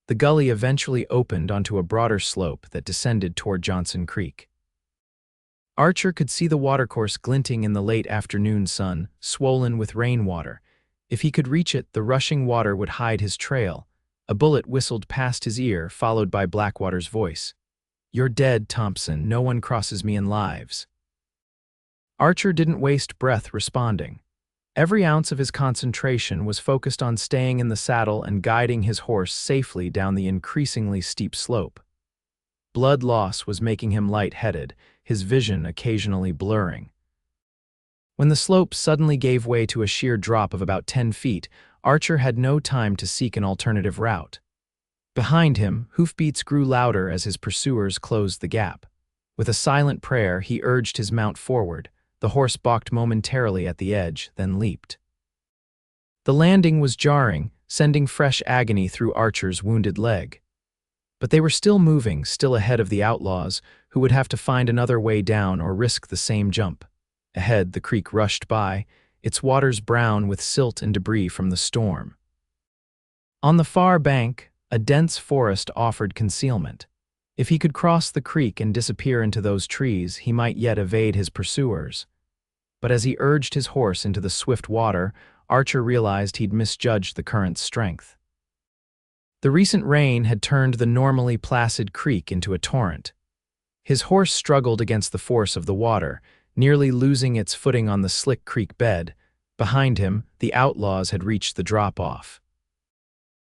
The gully eventually opened onto a broader slope that descended toward Johnson Creek. Archer could see the watercourse glinting in the late afternoon sun, swollen with rainwater. If he could reach it, the rushing water would hide his trail. A bullet whistled past his ear, followed by Blackwater's voice. "You're dead, Thompson. No one crosses me in lives." Archer didn't waste breath responding. Every ounce of his concentration was focused on staying in the saddle and guiding his horse safely down the increasingly steep slope. Blood loss was making him light-headed, his vision occasionally blurring. When the slope suddenly gave way to a sheer drop of about 10 feet, Archer had no time to seek an alternative route. Behind him, hoofbeats grew louder as his pursuers closed the gap. With a silent prayer, he urged his mount forward. The horse balked momentarily at the edge, then leaped. The landing was jarring, sending fresh agony through Archer's wounded leg. But they were still moving, still ahead of the outlaws, who would have to find another way down or risk the same jump. Ahead, the creek rushed by, its waters brown with silt and debris from the storm. On the far bank, a dense forest offered concealment. If he could cross the creek and disappear into those trees, he might yet evade his pursuers. But as he urged his horse into the swift water, Archer realized he'd misjudged the current's strength. The recent rain had turned the normally placid creek into a torrent. His horse struggled against the force of the water, nearly losing its footing on the slick creek bed. Behind him, the outlaws had reached the drop-off.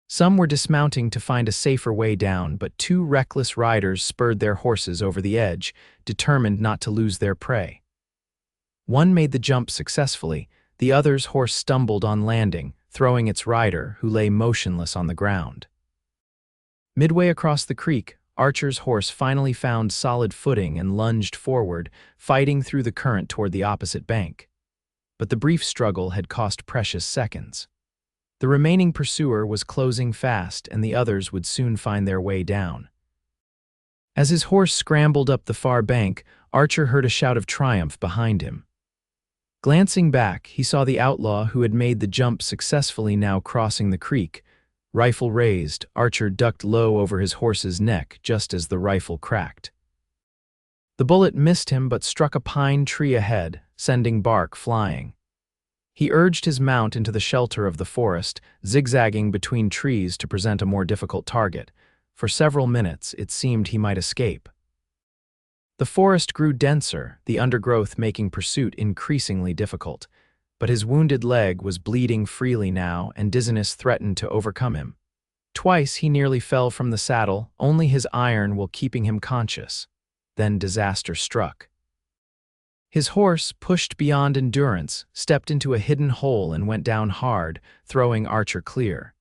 Some were dismounting to find a safer way down, but two reckless riders spurred their horses over the edge, determined not to lose their prey. One made the jump successfully, the other's horse stumbled on landing, throwing its rider, who lay motionless on the ground. Midway across the creek, Archer's horse finally found solid footing and lunged forward, fighting through the current toward the opposite bank. But the brief struggle had cost precious seconds. The remaining pursuer was closing fast, and the others would soon find their way down. As his horse scrambled up the far bank, Archer heard a shout of triumph behind him. Glancing back, he saw the outlaw who had made the jump successfully now crossing the creek. Rifle raised, Archer ducked low over his horse's neck just as the rifle cracked. The bullet missed him but struck a pine tree ahead, sending bark flying. He urged his mount into the shelter of the forest, zigzagging between trees to present a more difficult target. For several minutes, it seemed he might escape. The forest grew denser, the undergrowth making pursuit increasingly difficult. But his wounded leg was bleeding freely now, and dizziness threatened to overcome him. Twice he nearly fell from the saddle, only his iron while keeping him conscious. Then disaster struck. His horse, pushed beyond endurance, stepped into a hidden hole and went down hard, throwing Archer clear.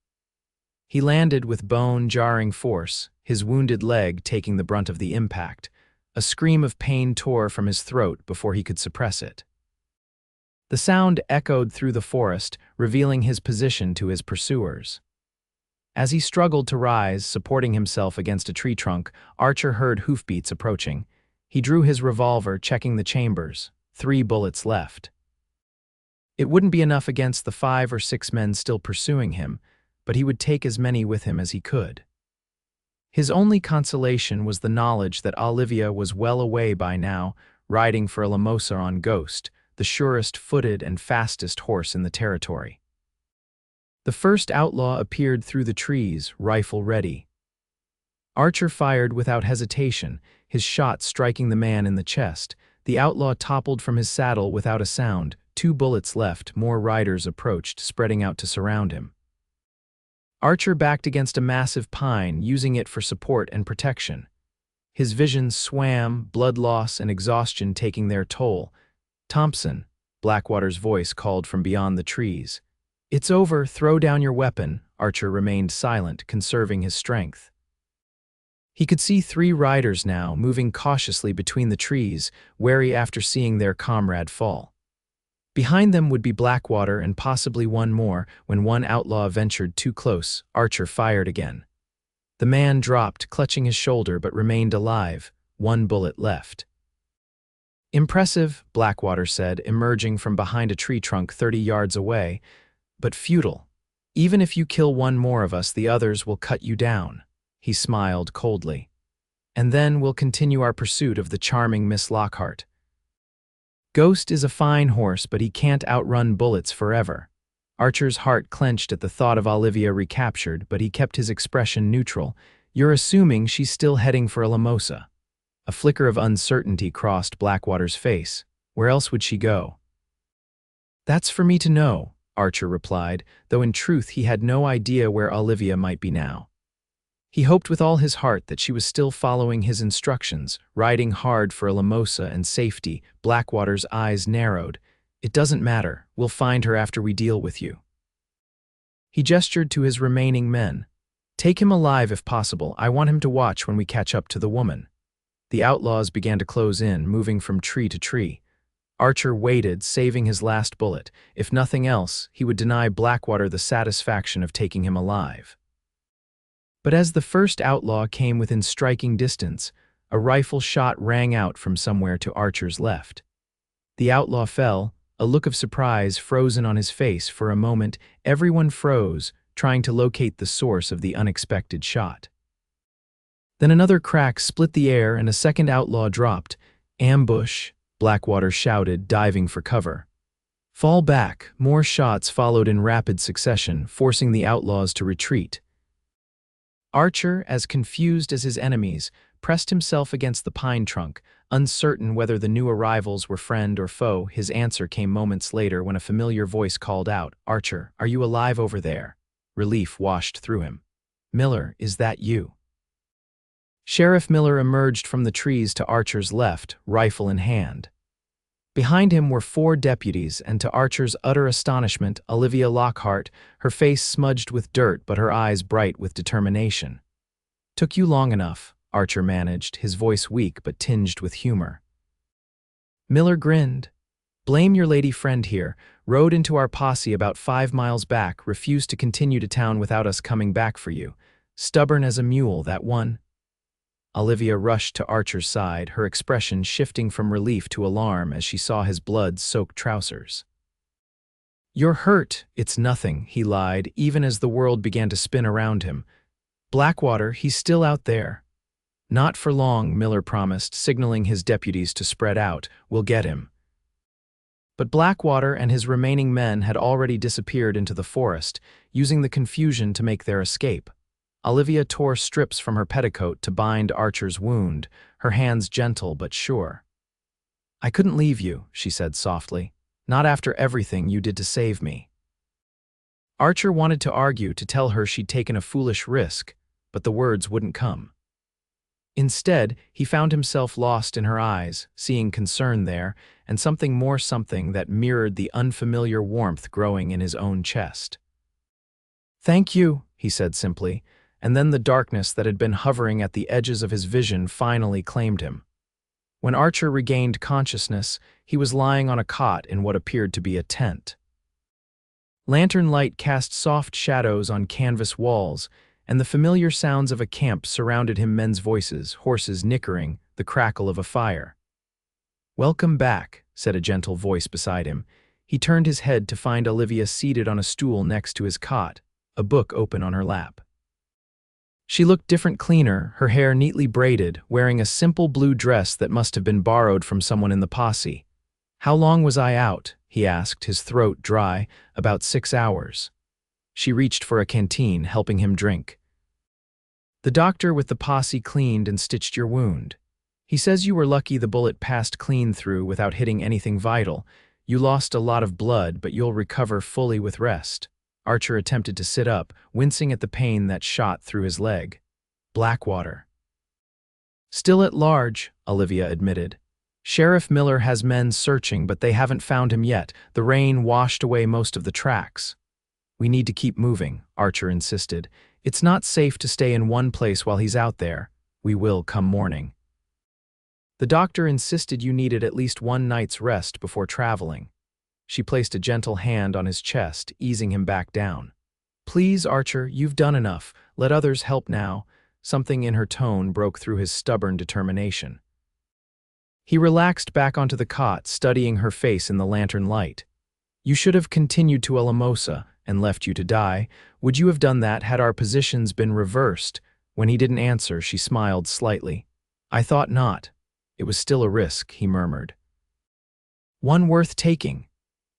He landed with bone-jarring force, his wounded leg taking the brunt of the impact. A scream of pain tore from his throat before he could suppress it. The sound echoed through the forest, revealing his position to his pursuers. As he struggled to rise, supporting himself against a tree trunk, Archer heard hoofbeats approaching. He drew his revolver, checking the chambers. 3 bullets left. It wouldn't be enough against the 5 or 6 men still pursuing him, but he would take as many with him as he could. His only consolation was the knowledge that Olivia was well away by now, riding for Alamosa on Ghost, the surest-footed and fastest horse in the territory. The first outlaw appeared through the trees, rifle ready. Archer fired without hesitation, his shot striking the man in the chest. The outlaw toppled from his saddle without a sound. 2 bullets left, more riders approached, spreading out to surround him. Archer backed against a massive pine, using it for support and protection. His vision swam, blood loss and exhaustion taking their toll. "Thompson," Blackwater's voice called from beyond the trees. "It's over, throw down your weapon." Archer remained silent, conserving his strength. He could see 3 riders now, moving cautiously between the trees, wary after seeing their comrade fall. Behind them would be Blackwater and possibly one more. When one outlaw ventured too close, Archer fired again. The man dropped, clutching his shoulder, but remained alive. 1 bullet left. "Impressive," Blackwater said, emerging from behind a tree trunk 30 yards away, "but futile. Even if you kill 1 more of us, the others will cut you down." He smiled coldly. "And then we'll continue our pursuit of the charming Miss Lockhart. Ghost is a fine horse, but he can't outrun bullets forever." Archer's heart clenched at the thought of Olivia recaptured, but he kept his expression neutral. "You're assuming she's still heading for Alamosa." A flicker of uncertainty crossed Blackwater's face. Where else would she go? "That's for me to know," Archer replied, though in truth he had no idea where Olivia might be now. He hoped with all his heart that she was still following his instructions, riding hard for Alamosa and safety. Blackwater's eyes narrowed. "It doesn't matter. We'll find her after we deal with you." He gestured to his remaining men. "Take him alive if possible. I want him to watch when we catch up to the woman." The outlaws began to close in, moving from tree to tree. Archer waited, saving his last bullet. If nothing else, he would deny Blackwater the satisfaction of taking him alive. But as the first outlaw came within striking distance, a rifle shot rang out from somewhere to Archer's left. The outlaw fell, a look of surprise frozen on his face. For a moment, everyone froze, trying to locate the source of the unexpected shot. Then another crack split the air and a second outlaw dropped. "Ambush," Blackwater shouted, diving for cover. "Fall back." More shots followed in rapid succession, forcing the outlaws to retreat. Archer, as confused as his enemies, pressed himself against the pine trunk, uncertain whether the new arrivals were friend or foe. His answer came moments later when a familiar voice called out, "Archer, are you alive over there?" Relief washed through him. "Miller, is that you?" Sheriff Miller emerged from the trees to Archer's left, rifle in hand. Behind him were 4 deputies, and to Archer's utter astonishment, Olivia Lockhart, her face smudged with dirt but her eyes bright with determination. "Took you long enough," Archer managed, his voice weak but tinged with humor. Miller grinned. "Blame your lady friend here. Rode into our posse about 5 miles back, refused to continue to town without us coming back for you. Stubborn as a mule, that one." Olivia rushed to Archer's side, her expression shifting from relief to alarm as she saw his blood-soaked trousers. "You're hurt." "It's nothing," he lied, even as the world began to spin around him. "Blackwater, he's still out there." "Not for long," Miller promised, signaling his deputies to spread out. "We'll get him." But Blackwater and his remaining men had already disappeared into the forest, using the confusion to make their escape. Olivia tore strips from her petticoat to bind Archer's wound, her hands gentle but sure. "I couldn't leave you," she said softly. "Not after everything you did to save me." Archer wanted to argue, to tell her she'd taken a foolish risk, but the words wouldn't come. Instead, he found himself lost in her eyes, seeing concern there, and something more, something that mirrored the unfamiliar warmth growing in his own chest. "Thank you," he said simply, and then the darkness that had been hovering at the edges of his vision finally claimed him. When Archer regained consciousness, he was lying on a cot in what appeared to be a tent. Lantern light cast soft shadows on canvas walls, and the familiar sounds of a camp surrounded him, men's voices, horses nickering, the crackle of a fire. "Welcome back," said a gentle voice beside him. He turned his head to find Olivia seated on a stool next to his cot, a book open on her lap. She looked different, cleaner, her hair neatly braided, wearing a simple blue dress that must have been borrowed from someone in the posse. "How long was I out?" he asked, his throat dry. "About 6 hours. She reached for a canteen, helping him drink. "The doctor with the posse cleaned and stitched your wound. He says you were lucky the bullet passed clean through without hitting anything vital. You lost a lot of blood, but you'll recover fully with rest." Archer attempted to sit up, wincing at the pain that shot through his leg. "Blackwater." "Still at large," Olivia admitted. "Sheriff Miller has men searching, but they haven't found him yet. The rain washed away most of the tracks." "We need to keep moving," Archer insisted. "It's not safe to stay in one place while he's out there. We will come morning." "The doctor insisted you needed at least one night's rest before traveling." She placed a gentle hand on his chest, easing him back down. "Please, Archer, you've done enough. Let others help now." Something in her tone broke through his stubborn determination. He relaxed back onto the cot, studying her face in the lantern light. "You should have continued to Alamosa and left you to die. Would you have done that had our positions been reversed?" When he didn't answer, she smiled slightly. "I thought not. It was still a risk," he murmured. "One worth taking."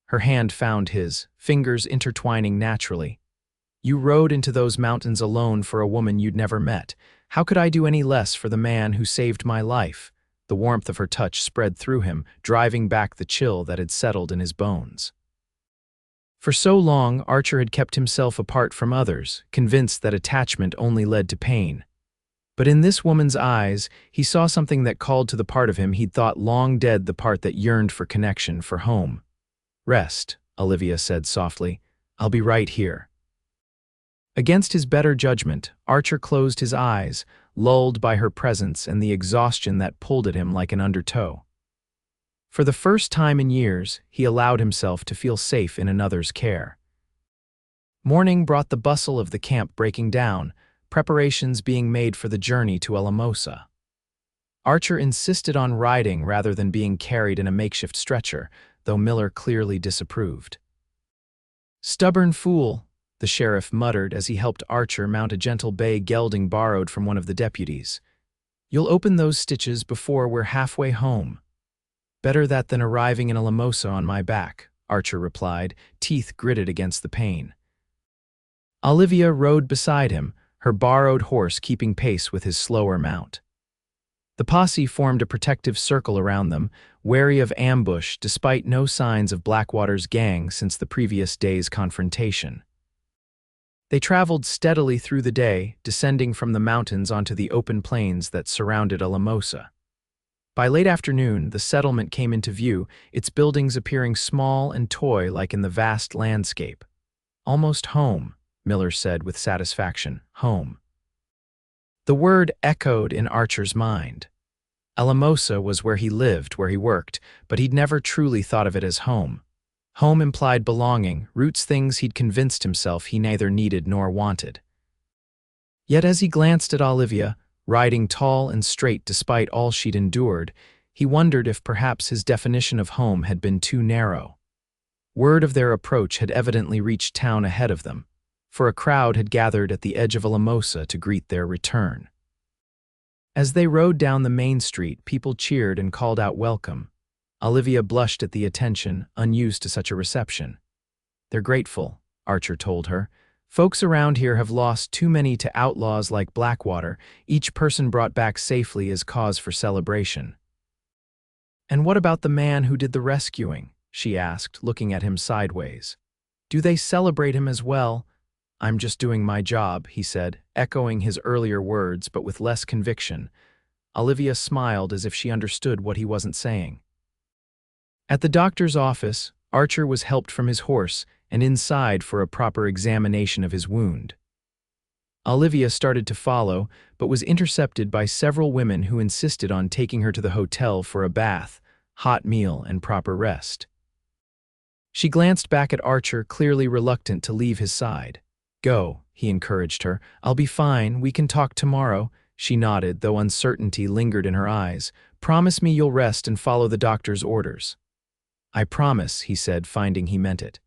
Her hand found his, fingers intertwining naturally. "You rode into those mountains alone for a woman you'd never met. How could I do any less for the man who saved my life?" The warmth of her touch spread through him, driving back the chill that had settled in his bones. For so long, Archer had kept himself apart from others, convinced that attachment only led to pain. But in this woman's eyes, he saw something that called to the part of him he'd thought long dead, the part that yearned for connection, for home. "Rest," Olivia said softly. "I'll be right here." Against his better judgment, Archer closed his eyes, lulled by her presence and the exhaustion that pulled at him like an undertow. For the first time in years, he allowed himself to feel safe in another's care. Morning brought the bustle of the camp breaking down, preparations being made for the journey to Alamosa. Archer insisted on riding rather than being carried in a makeshift stretcher, though Miller clearly disapproved. "Stubborn fool," the sheriff muttered as he helped Archer mount a gentle bay gelding borrowed from one of the deputies. "You'll open those stitches before we're halfway home." "Better that than arriving in Alamosa on my back," Archer replied, teeth gritted against the pain. Olivia rode beside him, her borrowed horse keeping pace with his slower mount. The posse formed a protective circle around them, wary of ambush despite no signs of Blackwater's gang since the previous day's confrontation. They traveled steadily through the day, descending from the mountains onto the open plains that surrounded Alamosa. By late afternoon, the settlement came into view, its buildings appearing small and toy-like in the vast landscape. "Almost home," Miller said with satisfaction. "Home." The word echoed in Archer's mind. Alamosa was where he lived, where he worked, but he'd never truly thought of it as home. Home implied belonging, roots, things he'd convinced himself he neither needed nor wanted. Yet as he glanced at Olivia, riding tall and straight despite all she'd endured, he wondered if perhaps his definition of home had been too narrow. Word of their approach had evidently reached town ahead of them, for a crowd had gathered at the edge of Alamosa to greet their return. As they rode down the main street, people cheered and called out welcome. Olivia blushed at the attention, unused to such a reception. "They're grateful," Archer told her. "Folks around here have lost too many to outlaws like Blackwater. Each person brought back safely is cause for celebration." "And what about the man who did the rescuing?" she asked, looking at him sideways. "Do they celebrate him as well?" "I'm just doing my job," he said, echoing his earlier words but with less conviction. Olivia smiled as if she understood what he wasn't saying. At the doctor's office, Archer was helped from his horse and inside for a proper examination of his wound. Olivia started to follow, but was intercepted by several women who insisted on taking her to the hotel for a bath, hot meal, and proper rest. She glanced back at Archer, clearly reluctant to leave his side. "Go," he encouraged her. "I'll be fine, we can talk tomorrow." She nodded, though uncertainty lingered in her eyes. "Promise me you'll rest and follow the doctor's orders." "I promise," he said, finding he meant it.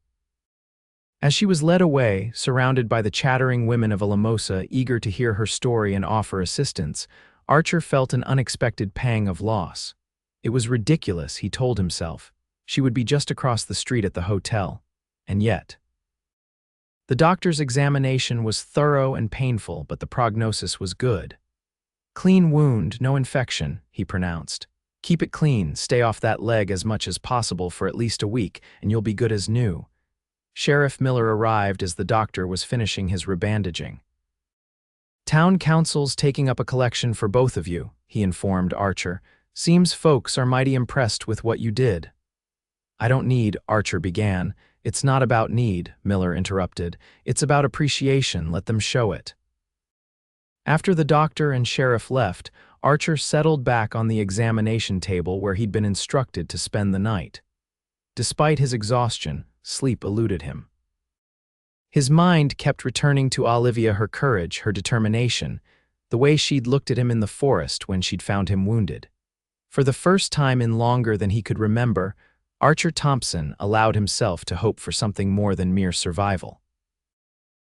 As she was led away, surrounded by the chattering women of Alamosa eager to hear her story and offer assistance, Archer felt an unexpected pang of loss. It was ridiculous, he told himself. She would be just across the street at the hotel. And yet. The doctor's examination was thorough and painful, but the prognosis was good. "Clean wound, no infection," he pronounced. "Keep it clean, stay off that leg as much as possible for at least a week, and you'll be good as new." Sheriff Miller arrived as the doctor was finishing his rebandaging. "Town council's taking up a collection for both of you," he informed Archer. "Seems folks are mighty impressed with what you did." "I don't need," Archer began. "It's not about need," Miller interrupted. "It's about appreciation, let them show it." After the doctor and sheriff left, Archer settled back on the examination table where he'd been instructed to spend the night. Despite his exhaustion, sleep eluded him. His mind kept returning to Olivia, her courage, her determination, the way she'd looked at him in the forest when she'd found him wounded. For the first time in longer than he could remember, Archer Thompson allowed himself to hope for something more than mere survival.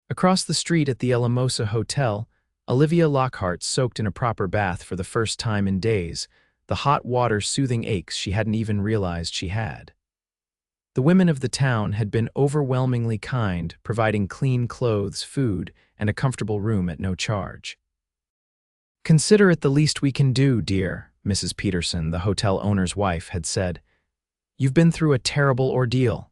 Across the street at the Alamosa Hotel, Olivia Lockhart soaked in a proper bath for the first time in days, the hot water soothing aches she hadn't even realized she had. The women of the town had been overwhelmingly kind, providing clean clothes, food, and a comfortable room at no charge. "Consider it the least we can do, dear," Mrs. Peterson, the hotel owner's wife, had said. "You've been through a terrible ordeal."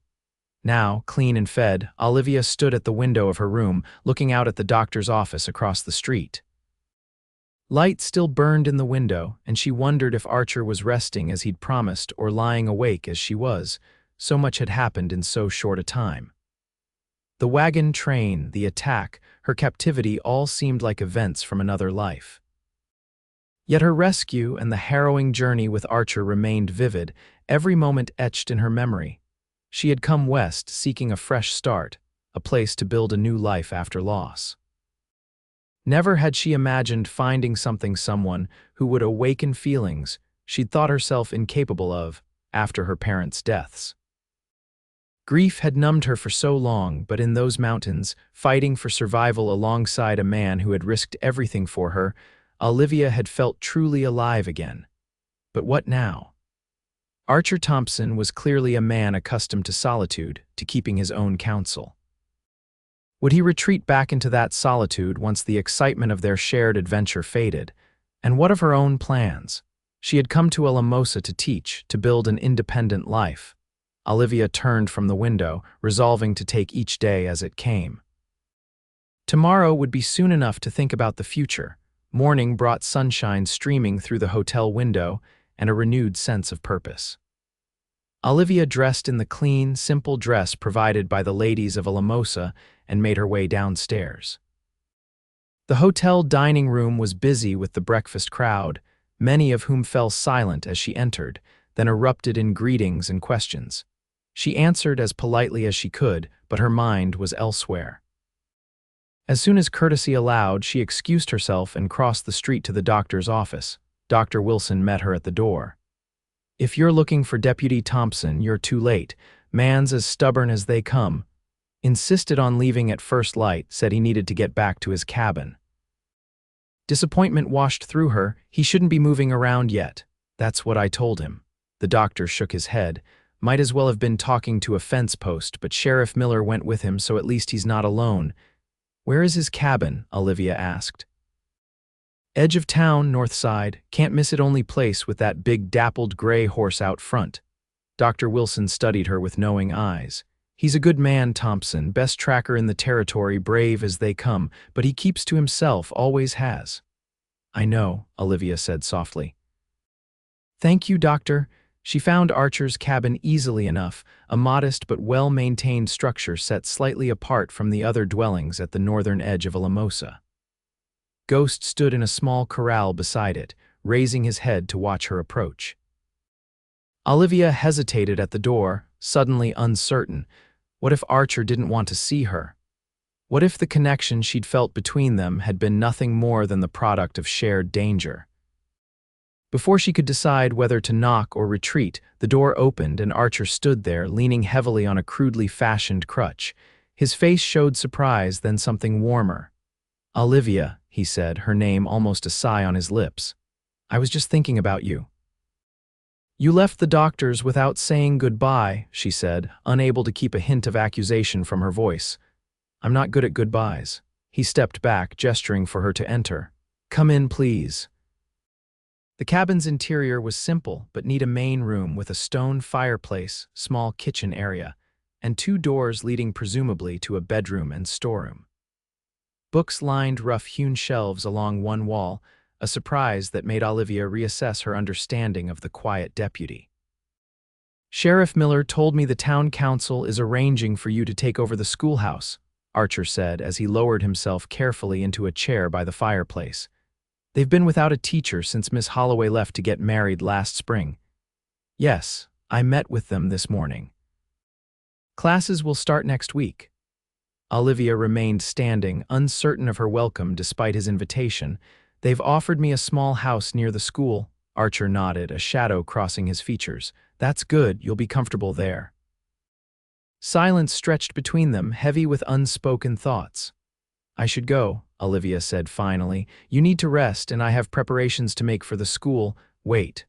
Now, clean and fed, Olivia stood at the window of her room, looking out at the doctor's office across the street. Light still burned in the window, and she wondered if Archer was resting as he'd promised or lying awake as she was. So much had happened in so short a time. The wagon train, the attack, her captivity all seemed like events from another life. Yet her rescue and the harrowing journey with Archer remained vivid, every moment etched in her memory. She had come west seeking a fresh start, a place to build a new life after loss. Never had she imagined finding someone who would awaken feelings she'd thought herself incapable of after her parents' deaths. Grief had numbed her for so long, but in those mountains, fighting for survival alongside a man who had risked everything for her, Olivia had felt truly alive again. But what now? Archer Thompson was clearly a man accustomed to solitude, to keeping his own counsel. Would he retreat back into that solitude once the excitement of their shared adventure faded? And what of her own plans? She had come to Alamosa to teach, to build an independent life. Olivia turned from the window, resolving to take each day as it came. Tomorrow would be soon enough to think about the future. Morning brought sunshine streaming through the hotel window and a renewed sense of purpose. Olivia dressed in the clean, simple dress provided by the ladies of Alamosa and made her way downstairs. The hotel dining room was busy with the breakfast crowd, many of whom fell silent as she entered, then erupted in greetings and questions. She answered as politely as she could, but her mind was elsewhere. As soon as courtesy allowed, she excused herself and crossed the street to the doctor's office. Dr. Wilson met her at the door. "If you're looking for Deputy Thompson, you're too late. Man's as stubborn as they come. Insisted on leaving at first light, said he needed to get back to his cabin." Disappointment washed through her. "He shouldn't be moving around yet. That's what I told him." The doctor shook his head. Might as well have been talking to a fence post, but Sheriff Miller went with him, so at least he's not alone. "Where is his cabin?" Olivia asked. "Edge of town, north side. Can't miss it, only place with that big dappled gray horse out front." Dr. Wilson studied her with knowing eyes. "He's a good man, Thompson, best tracker in the territory, brave as they come, but he keeps to himself, always has." I know, Olivia said softly. Thank you, Doctor. She found Archer's cabin easily enough, a modest but well-maintained structure set slightly apart from the other dwellings at the northern edge of Alamosa. Ghost stood in a small corral beside it, raising his head to watch her approach. Olivia hesitated at the door, suddenly uncertain. What if Archer didn't want to see her? What if the connection she'd felt between them had been nothing more than the product of shared danger? Before she could decide whether to knock or retreat, the door opened and Archer stood there, leaning heavily on a crudely fashioned crutch. His face showed surprise, then something warmer. "Olivia," he said, her name almost a sigh on his lips. "I was just thinking about you." "You left the doctor's without saying goodbye," she said, unable to keep a hint of accusation from her voice. "I'm not good at goodbyes." He stepped back, gesturing for her to enter. "Come in, please." The cabin's interior was simple but neat: a main room with a stone fireplace, small kitchen area, and two doors leading presumably to a bedroom and storeroom. Books lined rough-hewn shelves along one wall, a surprise that made Olivia reassess her understanding of the quiet deputy. "Sheriff Miller told me the town council is arranging for you to take over the schoolhouse," Archer said as he lowered himself carefully into a chair by the fireplace. "They've been without a teacher since Miss Holloway left to get married last spring." "Yes, I met with them this morning." "Classes will start next week." Olivia remained standing, uncertain of her welcome despite his invitation. "They've offered me a small house near the school." Archer nodded, a shadow crossing his features. "That's good, you'll be comfortable there." Silence stretched between them, heavy with unspoken thoughts. "I should go," Olivia said finally. "You need to rest, and I have preparations to make for the school." "Wait."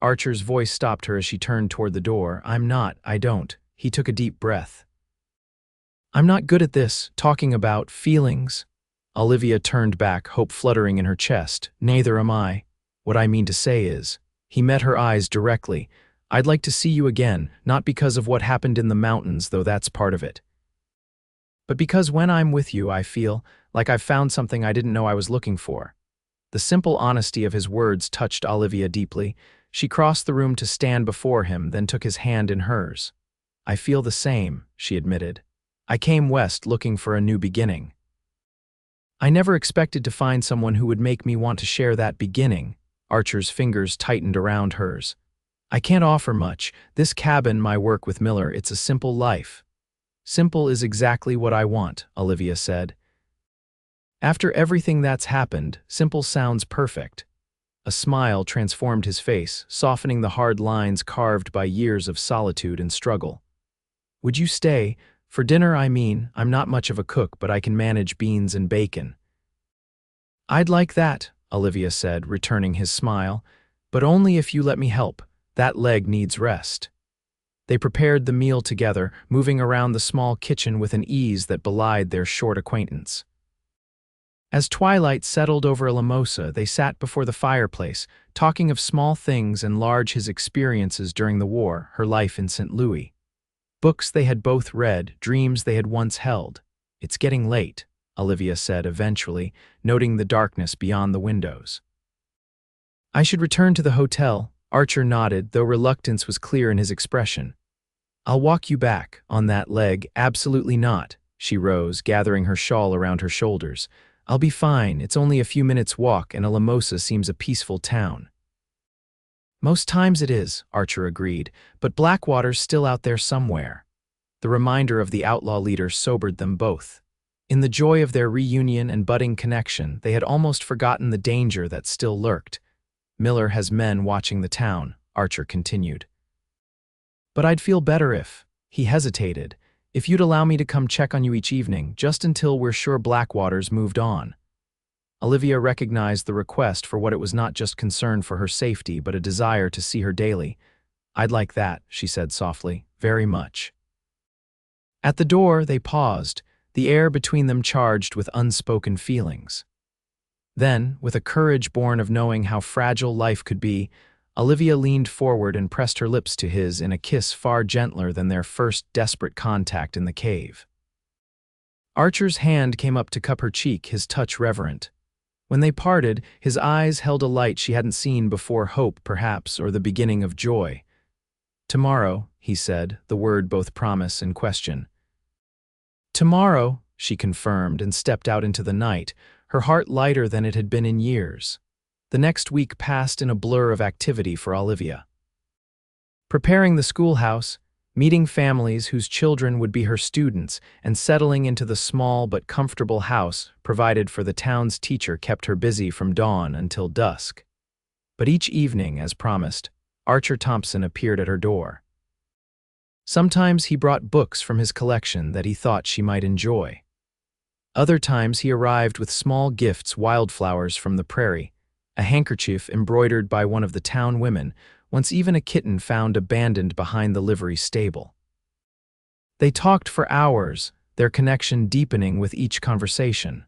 Archer's voice stopped her as she turned toward the door. I don't." He took a deep breath. "I'm not good at this, talking about feelings." Olivia turned back, hope fluttering in her chest. "Neither am I. What I mean to say is," he met her eyes directly, "I'd like to see you again, not because of what happened in the mountains, though that's part of it, but because when I'm with you, I feel like I've found something I didn't know I was looking for." The simple honesty of his words touched Olivia deeply. She crossed the room to stand before him, then took his hand in hers. "I feel the same," she admitted. "I came west looking for a new beginning. I never expected to find someone who would make me want to share that beginning." Archer's fingers tightened around hers. "I can't offer much. This cabin, my work with Miller, it's a simple life." "Simple is exactly what I want," Olivia said. "After everything that's happened, simple sounds perfect." A smile transformed his face, softening the hard lines carved by years of solitude and struggle. "Would you stay? For dinner, I mean. I'm not much of a cook, but I can manage beans and bacon." "I'd like that," Olivia said, returning his smile, "but only if you let me help. That leg needs rest." They prepared the meal together, moving around the small kitchen with an ease that belied their short acquaintance. As twilight settled over Alamosa, they sat before the fireplace, talking of small things and large: his experiences during the war, her life in St. Louis. Books they had both read, dreams they had once held. "It's getting late," Olivia said eventually, noting the darkness beyond the windows. "I should return to the hotel." Archer nodded, though reluctance was clear in his expression. "I'll walk you back, on that leg." "Absolutely not." She rose, gathering her shawl around her shoulders. "I'll be fine. It's only a few minutes' walk, and Alamosa seems a peaceful town." "Most times it is," Archer agreed, "but Blackwater's still out there somewhere." The reminder of the outlaw leader sobered them both. In the joy of their reunion and budding connection, they had almost forgotten the danger that still lurked. "Miller has men watching the town," Archer continued. "But I'd feel better if—" he hesitated, "if you'd allow me to come check on you each evening, just until we're sure Blackwater's moved on." Olivia recognized the request for what it was: not just concern for her safety, but a desire to see her daily. "I'd like that," she said softly, "very much." At the door, they paused, the air between them charged with unspoken feelings. Then, with a courage born of knowing how fragile life could be, Olivia leaned forward and pressed her lips to his in a kiss far gentler than their first desperate contact in the cave. Archer's hand came up to cup her cheek, his touch reverent. When they parted, his eyes held a light she hadn't seen before, hope, perhaps, or the beginning of joy. "Tomorrow," he said, the word both promise and question. "Tomorrow," she confirmed and stepped out into the night, her heart lighter than it had been in years. The next week passed in a blur of activity for Olivia. Preparing the schoolhouse, meeting families whose children would be her students, and settling into the small but comfortable house provided for the town's teacher kept her busy from dawn until dusk. But each evening, as promised, Archer Thompson appeared at her door. Sometimes he brought books from his collection that he thought she might enjoy. Other times he arrived with small gifts, wildflowers from the prairie, a handkerchief embroidered by one of the town women, once even a kitten found abandoned behind the livery stable. They talked for hours, their connection deepening with each conversation.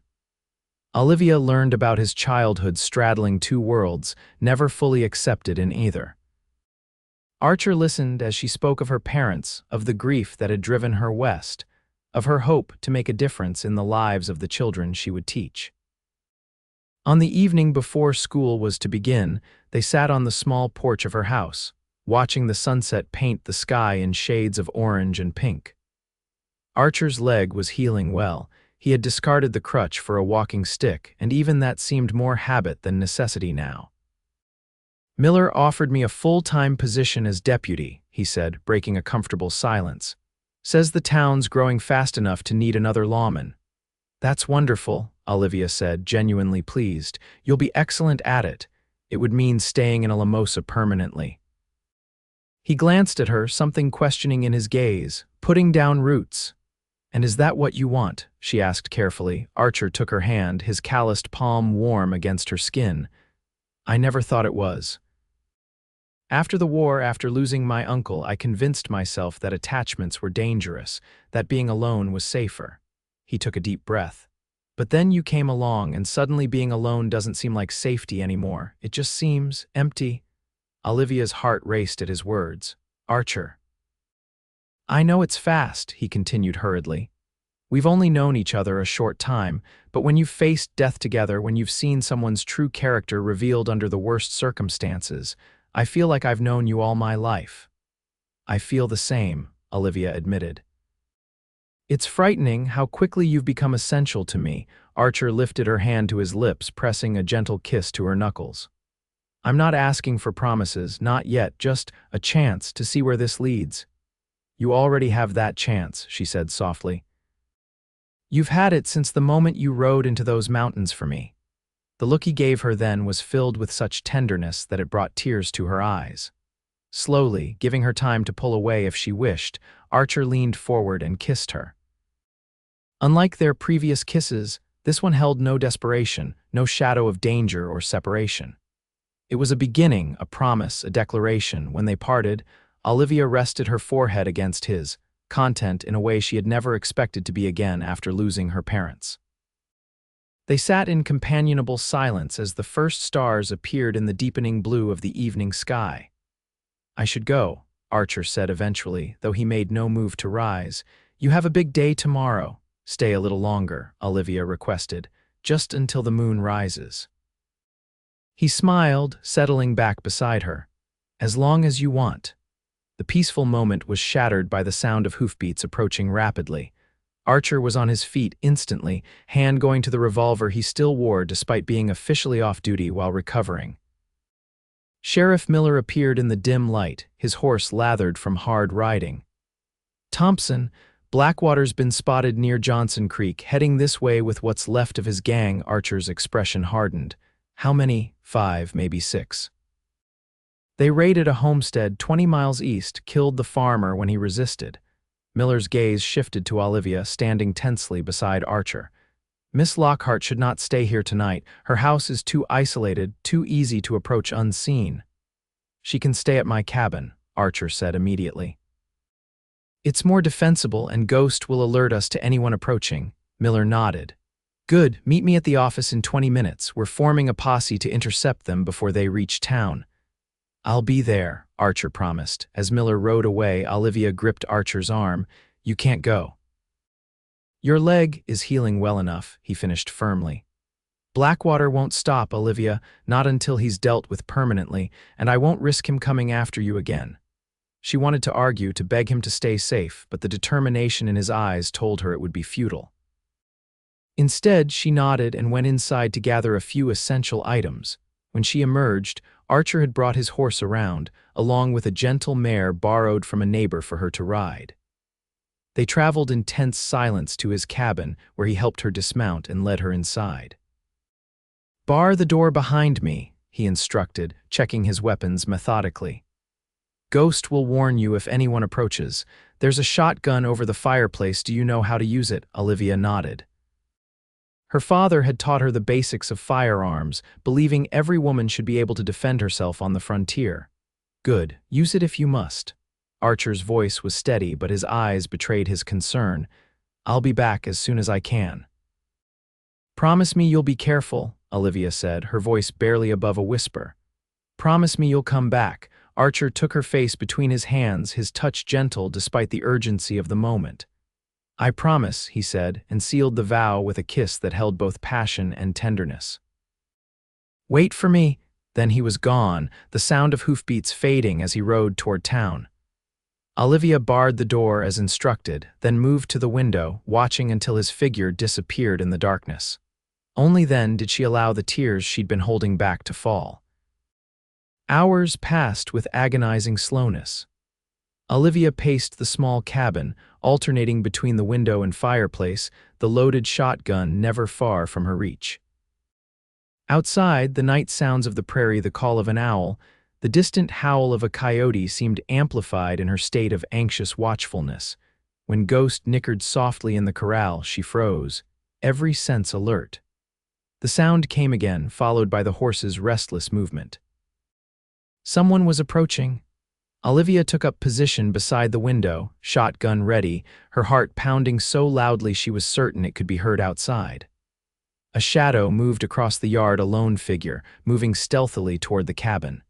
Olivia learned about his childhood straddling two worlds, never fully accepted in either. Archer listened as she spoke of her parents, of the grief that had driven her west, of her hope to make a difference in the lives of the children she would teach. On the evening before school was to begin, they sat on the small porch of her house, watching the sunset paint the sky in shades of orange and pink. Archer's leg was healing well. He had discarded the crutch for a walking stick, and even that seemed more habit than necessity now. "Miller offered me a full-time position as deputy," he said, breaking a comfortable silence. "Says the town's growing fast enough to need another lawman." "That's wonderful," Olivia said, genuinely pleased. "You'll be excellent at it. It would mean staying in Alamosa permanently." He glanced at her, something questioning in his gaze. "Putting down roots." "And is that what you want?" she asked carefully. Archer took her hand, his calloused palm warm against her skin. "I never thought it was. After the war, after losing my uncle, I convinced myself that attachments were dangerous, that being alone was safer." He took a deep breath. "But then you came along, and suddenly being alone doesn't seem like safety anymore. It just seems empty." Olivia's heart raced at his words. "Archer." "I know it's fast," he continued hurriedly. "We've only known each other a short time, but when you've faced death together, when you've seen someone's true character revealed under the worst circumstances, I feel like I've known you all my life." "I feel the same," Olivia admitted. "It's frightening how quickly you've become essential to me." Archer lifted her hand to his lips, pressing a gentle kiss to her knuckles. "I'm not asking for promises, not yet, just a chance to see where this leads." "You already have that chance," she said softly. "You've had it since the moment you rode into those mountains for me." The look he gave her then was filled with such tenderness that it brought tears to her eyes. Slowly, giving her time to pull away if she wished, Archer leaned forward and kissed her. Unlike their previous kisses, this one held no desperation, no shadow of danger or separation. It was a beginning, a promise, a declaration. When they parted, Olivia rested her forehead against his, content in a way she had never expected to be again after losing her parents. They sat in companionable silence as the first stars appeared in the deepening blue of the evening sky. "I should go," Archer said eventually, though he made no move to rise. "You have a big day tomorrow." "Stay a little longer," Olivia requested, "just until the moon rises." He smiled, settling back beside her. "As long as you want." The peaceful moment was shattered by the sound of hoofbeats approaching rapidly. Archer was on his feet instantly, hand going to the revolver he still wore despite being officially off duty while recovering. Sheriff Miller appeared in the dim light, his horse lathered from hard riding. "Thompson, Blackwater's been spotted near Johnson Creek, heading this way with what's left of his gang." Archer's expression hardened. "How many?" "5, maybe 6. They raided a homestead 20 miles east, killed the farmer when he resisted." Miller's gaze shifted to Olivia, standing tensely beside Archer. "Miss Lockhart should not stay here tonight. Her house is too isolated, too easy to approach unseen." "She can stay at my cabin," Archer said immediately. "It's more defensible, and Ghost will alert us to anyone approaching." Miller nodded. "Good, meet me at the office in 20 minutes. We're forming a posse to intercept them before they reach town." "I'll be there," Archer promised. As Miller rode away, Olivia gripped Archer's arm. "You can't go." "Your leg is healing well enough," he finished firmly. Blackwater won't stop, Olivia, not until he's dealt with permanently, and I won't risk him coming after you again. She wanted to argue, to beg him to stay safe, but the determination in his eyes told her it would be futile. Instead, she nodded and went inside to gather a few essential items. When she emerged, Archer had brought his horse around, along with a gentle mare borrowed from a neighbor for her to ride. They traveled in tense silence to his cabin, where he helped her dismount and led her inside. "Bar the door behind me," he instructed, checking his weapons methodically. "Ghost will warn you if anyone approaches. There's a shotgun over the fireplace. Do you know how to use it?" Olivia nodded. Her father had taught her the basics of firearms, believing every woman should be able to defend herself on the frontier. "Good, use it if you must." Archer's voice was steady, but his eyes betrayed his concern. "I'll be back as soon as I can." "Promise me you'll be careful," Olivia said, her voice barely above a whisper. "Promise me you'll come back." Archer took her face between his hands, his touch gentle despite the urgency of the moment. "I promise," he said, and sealed the vow with a kiss that held both passion and tenderness. "Wait for me." Then he was gone, the sound of hoofbeats fading as he rode toward town. Olivia barred the door as instructed, then moved to the window, watching until his figure disappeared in the darkness. Only then did she allow the tears she'd been holding back to fall. Hours passed with agonizing slowness. Olivia paced the small cabin, alternating between the window and fireplace, the loaded shotgun never far from her reach. Outside, the night sounds of the prairie, the call of an owl, the distant howl of a coyote seemed amplified in her state of anxious watchfulness. When Ghost nickered softly in the corral, she froze, every sense alert. The sound came again, followed by the horse's restless movement. Someone was approaching. Olivia took up position beside the window, shotgun ready, her heart pounding so loudly she was certain it could be heard outside. A shadow moved across the yard, a lone figure, moving stealthily toward the cabin.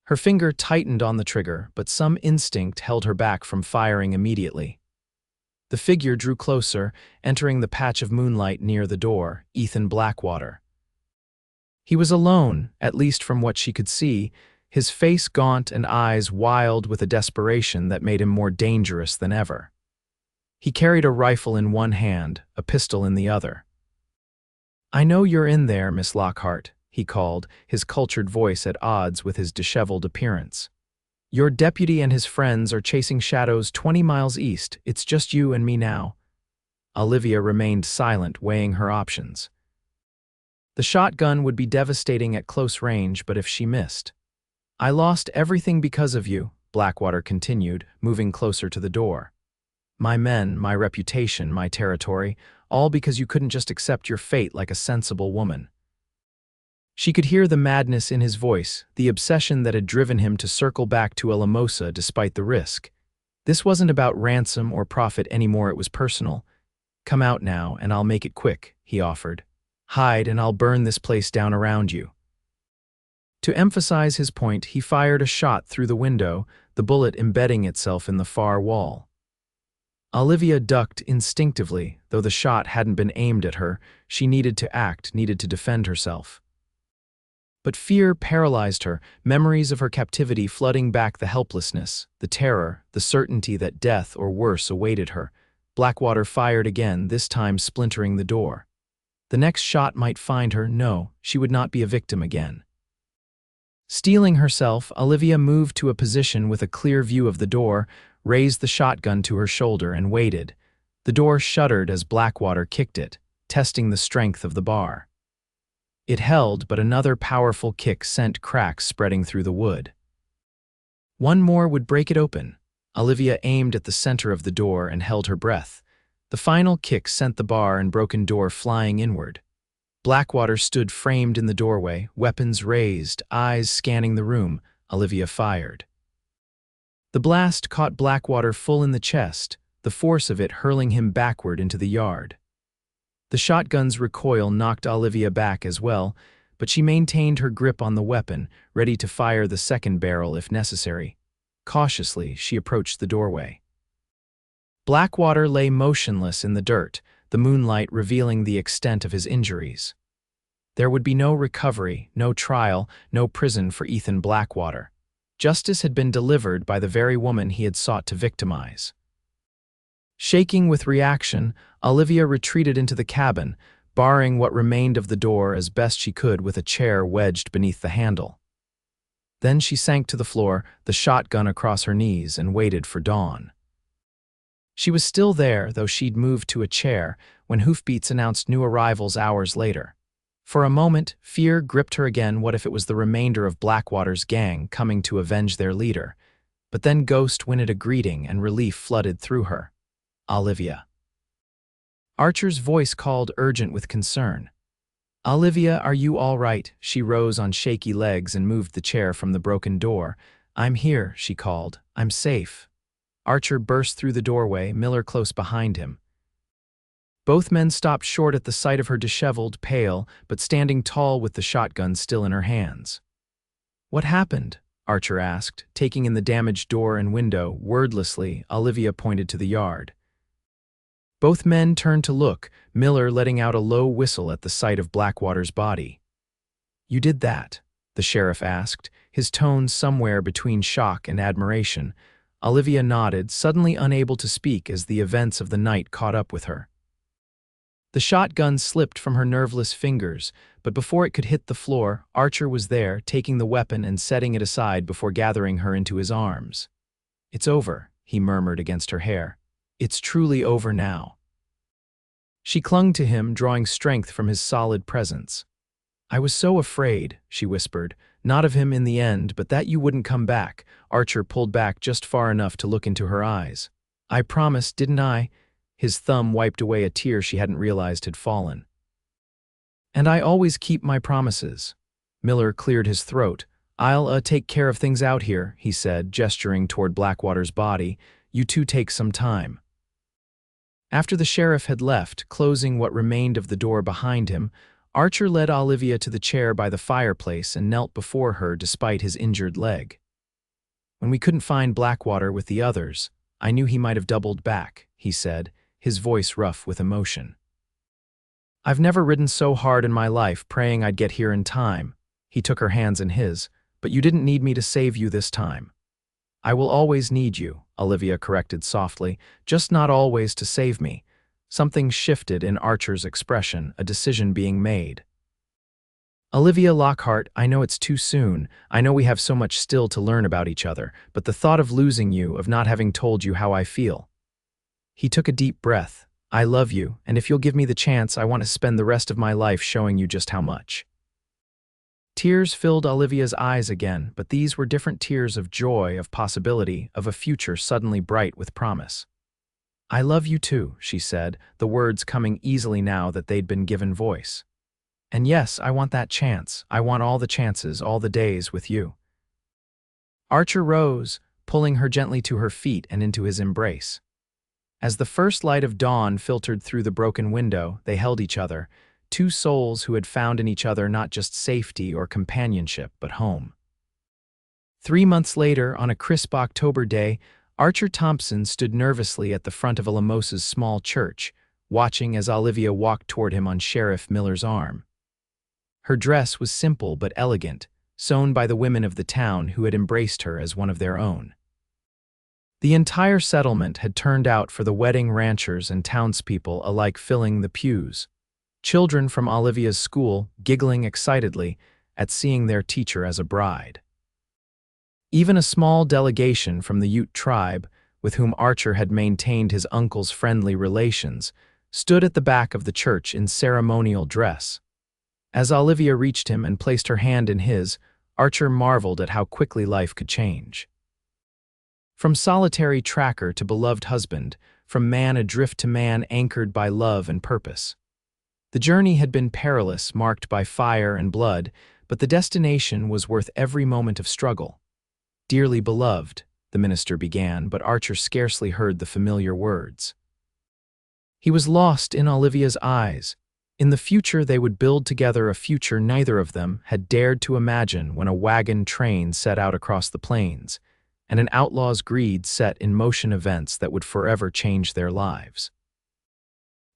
Her finger tightened on the trigger, but some instinct held her back from firing immediately. The figure drew closer, entering the patch of moonlight near the door, Ethan Blackwater. He was alone, at least from what she could see, his face gaunt and eyes wild with a desperation that made him more dangerous than ever. He carried a rifle in one hand, a pistol in the other. "I know you're in there, Miss Lockhart," he called, his cultured voice at odds with his disheveled appearance. "Your deputy and his friends are chasing shadows 20 miles east. It's just you and me now." Olivia remained silent, weighing her options. The shotgun would be devastating at close range, but if she missed. "I lost everything because of you," Blackwater continued, moving closer to the door. "My men, my reputation, my territory, all because you couldn't just accept your fate like a sensible woman." She could hear the madness in his voice, the obsession that had driven him to circle back to Alamosa despite the risk. This wasn't about ransom or profit anymore, it was personal. "Come out now, and I'll make it quick," he offered. "Hide, and I'll burn this place down around you." To emphasize his point, he fired a shot through the window, the bullet embedding itself in the far wall. Olivia ducked instinctively, though the shot hadn't been aimed at her. She needed to act, needed to defend herself. But fear paralyzed her, memories of her captivity flooding back, the helplessness, the terror, the certainty that death or worse awaited her. Blackwater fired again, this time splintering the door. The next shot might find her. No, she would not be a victim again. Steeling herself, Olivia moved to a position with a clear view of the door, raised the shotgun to her shoulder, and waited. The door shuddered as Blackwater kicked it, testing the strength of the bar. It held, but another powerful kick sent cracks spreading through the wood. One more would break it open. Olivia aimed at the center of the door and held her breath. The final kick sent the bar and broken door flying inward. Blackwater stood framed in the doorway, weapons raised, eyes scanning the room. Olivia fired. The blast caught Blackwater full in the chest, the force of it hurling him backward into the yard. The shotgun's recoil knocked Olivia back as well, but she maintained her grip on the weapon, ready to fire the second barrel if necessary. Cautiously, she approached the doorway. Blackwater lay motionless in the dirt, the moonlight revealing the extent of his injuries. There would be no recovery, no trial, no prison for Ethan Blackwater. Justice had been delivered by the very woman he had sought to victimize. Shaking with reaction, Olivia retreated into the cabin, barring what remained of the door as best she could with a chair wedged beneath the handle. Then she sank to the floor, the shotgun across her knees, and waited for dawn. She was still there, though she'd moved to a chair, when hoofbeats announced new arrivals hours later. For a moment, fear gripped her again. What if it was the remainder of Blackwater's gang coming to avenge their leader? But then Ghost whinnied a greeting and relief flooded through her. Olivia. Archer's voice called, urgent with concern. Olivia, are you all right? She rose on shaky legs and moved the chair from the broken door. I'm here, she called. I'm safe. Archer burst through the doorway, Miller close behind him. Both men stopped short at the sight of her disheveled, pale, but standing tall with the shotgun still in her hands. What happened? Archer asked, taking in the damaged door and window. Wordlessly, Olivia pointed to the yard. Both men turned to look, Miller letting out a low whistle at the sight of Blackwater's body. You did that? The sheriff asked, his tone somewhere between shock and admiration. Olivia nodded, suddenly unable to speak as the events of the night caught up with her. The shotgun slipped from her nerveless fingers, but before it could hit the floor, Archer was there, taking the weapon and setting it aside before gathering her into his arms. It's over, he murmured against her hair. It's truly over now. She clung to him, drawing strength from his solid presence. I was so afraid, she whispered, not of him in the end, but that you wouldn't come back. Archer pulled back just far enough to look into her eyes. I promised, didn't I? His thumb wiped away a tear she hadn't realized had fallen. And I always keep my promises. Miller cleared his throat. I'll take care of things out here, he said, gesturing toward Blackwater's body. You two take some time. After the sheriff had left, closing what remained of the door behind him, Archer led Olivia to the chair by the fireplace and knelt before her despite his injured leg. When we couldn't find Blackwater with the others, I knew he might have doubled back, he said, his voice rough with emotion. I've never ridden so hard in my life, praying I'd get here in time. He took her hands in his. But you didn't need me to save you this time. I will always need you, Olivia corrected softly, just not always to save me. Something shifted in Archer's expression, a decision being made. Olivia Lockhart, I know it's too soon. I know we have so much still to learn about each other, but the thought of losing you, of not having told you how I feel. He took a deep breath. I love you, and if you'll give me the chance, I want to spend the rest of my life showing you just how much. Tears filled Olivia's eyes again, but these were different tears of joy, of possibility, of a future suddenly bright with promise. I love you too, she said, the words coming easily now that they'd been given voice. And yes, I want that chance. I want all the chances, all the days with you. Archer rose, pulling her gently to her feet and into his embrace. As the first light of dawn filtered through the broken window, they held each other, two souls who had found in each other not just safety or companionship, but home. 3 months later, on a crisp October day, Archer Thompson stood nervously at the front of Alamosa's small church, watching as Olivia walked toward him on Sheriff Miller's arm. Her dress was simple but elegant, sewn by the women of the town who had embraced her as one of their own. The entire settlement had turned out for the wedding, ranchers and townspeople alike filling the pews. Children from Olivia's school giggling excitedly at seeing their teacher as a bride. Even a small delegation from the Ute tribe, with whom Archer had maintained his uncle's friendly relations, stood at the back of the church in ceremonial dress. As Olivia reached him and placed her hand in his, Archer marveled at how quickly life could change. From solitary tracker to beloved husband, from man adrift to man anchored by love and purpose. The journey had been perilous, marked by fire and blood, but the destination was worth every moment of struggle. Dearly beloved, the minister began, but Archer scarcely heard the familiar words. He was lost in Olivia's eyes. In the future they would build together, a future neither of them had dared to imagine, when a wagon train set out across the plains, and an outlaw's greed set in motion events that would forever change their lives.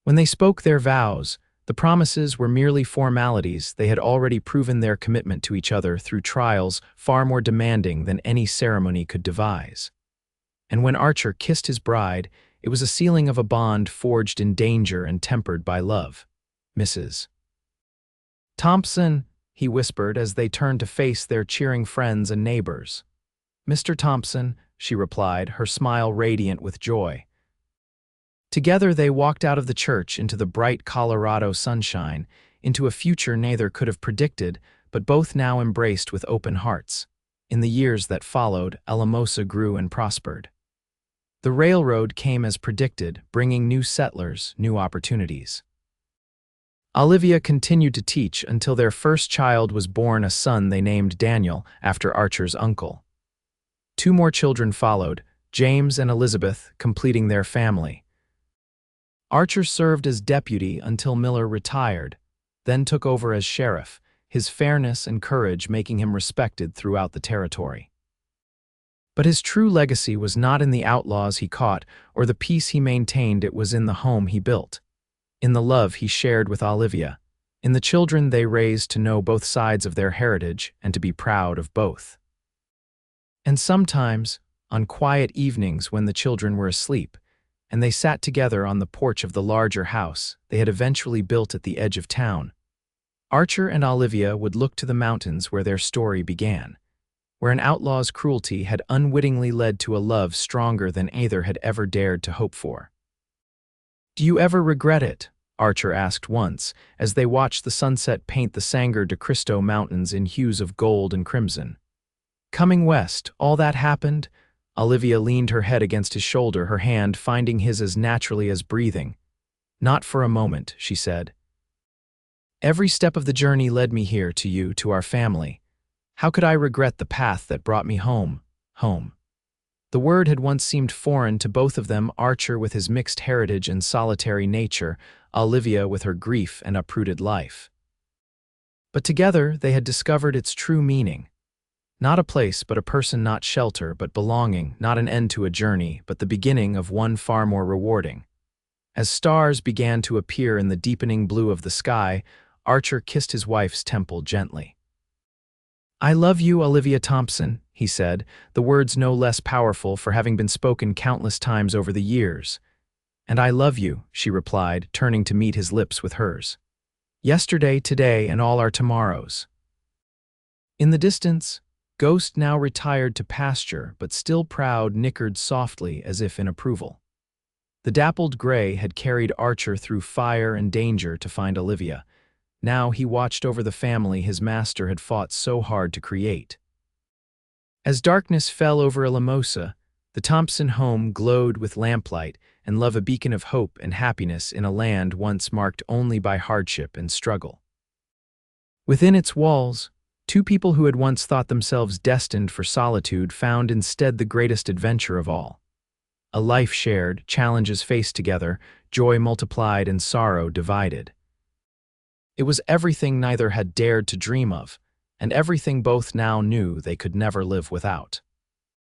When they spoke their vows, The promises were merely formalities. They had already proven their commitment to each other through trials far more demanding than any ceremony could devise. And when Archer kissed his bride, it was a sealing of a bond forged in danger and tempered by love. Mrs. Thompson, he whispered as they turned to face their cheering friends and neighbors. Mr. Thompson, she replied, her smile radiant with joy. Together they walked out of the church into the bright Colorado sunshine, into a future neither could have predicted, but both now embraced with open hearts. In the years that followed, Alamosa grew and prospered. The railroad came as predicted, bringing new settlers, new opportunities. Olivia continued to teach until their first child was born, a son they named Daniel after Archer's uncle. 2 more children followed, James and Elizabeth, completing their family. Archer served as deputy until Miller retired, then took over as sheriff, his fairness and courage making him respected throughout the territory. But his true legacy was not in the outlaws he caught or the peace he maintained. It was in the home he built, in the love he shared with Olivia, in the children they raised to know both sides of their heritage and to be proud of both. And sometimes, on quiet evenings when the children were asleep, and they sat together on the porch of the larger house they had eventually built at the edge of town, Archer and Olivia would look to the mountains where their story began, where an outlaw's cruelty had unwittingly led to a love stronger than either had ever dared to hope for. "Do you ever regret it?" Archer asked once, as they watched the sunset paint the Sangre de Cristo Mountains in hues of gold and crimson. "Coming west, all that happened?" Olivia leaned her head against his shoulder, her hand finding his as naturally as breathing. "Not for a moment," she said. "Every step of the journey led me here, to you, to our family. How could I regret the path that brought me home, home?" The word had once seemed foreign to both of them, Archer with his mixed heritage and solitary nature, Olivia with her grief and uprooted life. But together they had discovered its true meaning. Not a place, but a person, not shelter, but belonging, not an end to a journey, but the beginning of one far more rewarding. As stars began to appear in the deepening blue of the sky, Archer kissed his wife's temple gently. "I love you, Olivia Thompson," he said, the words no less powerful for having been spoken countless times over the years. "And I love you," she replied, turning to meet his lips with hers. "Yesterday, today, and all our tomorrows." In the distance, Ghost, now retired to pasture, but still proud, nickered softly as if in approval. The dappled gray had carried Archer through fire and danger to find Olivia. Now he watched over the family his master had fought so hard to create. As darkness fell over Alamosa, the Thompson home glowed with lamplight and love, a beacon of hope and happiness in a land once marked only by hardship and struggle. Within its walls, 2 people who had once thought themselves destined for solitude found instead the greatest adventure of all. A life shared, challenges faced together, joy multiplied and sorrow divided. It was everything neither had dared to dream of, and everything both now knew they could never live without.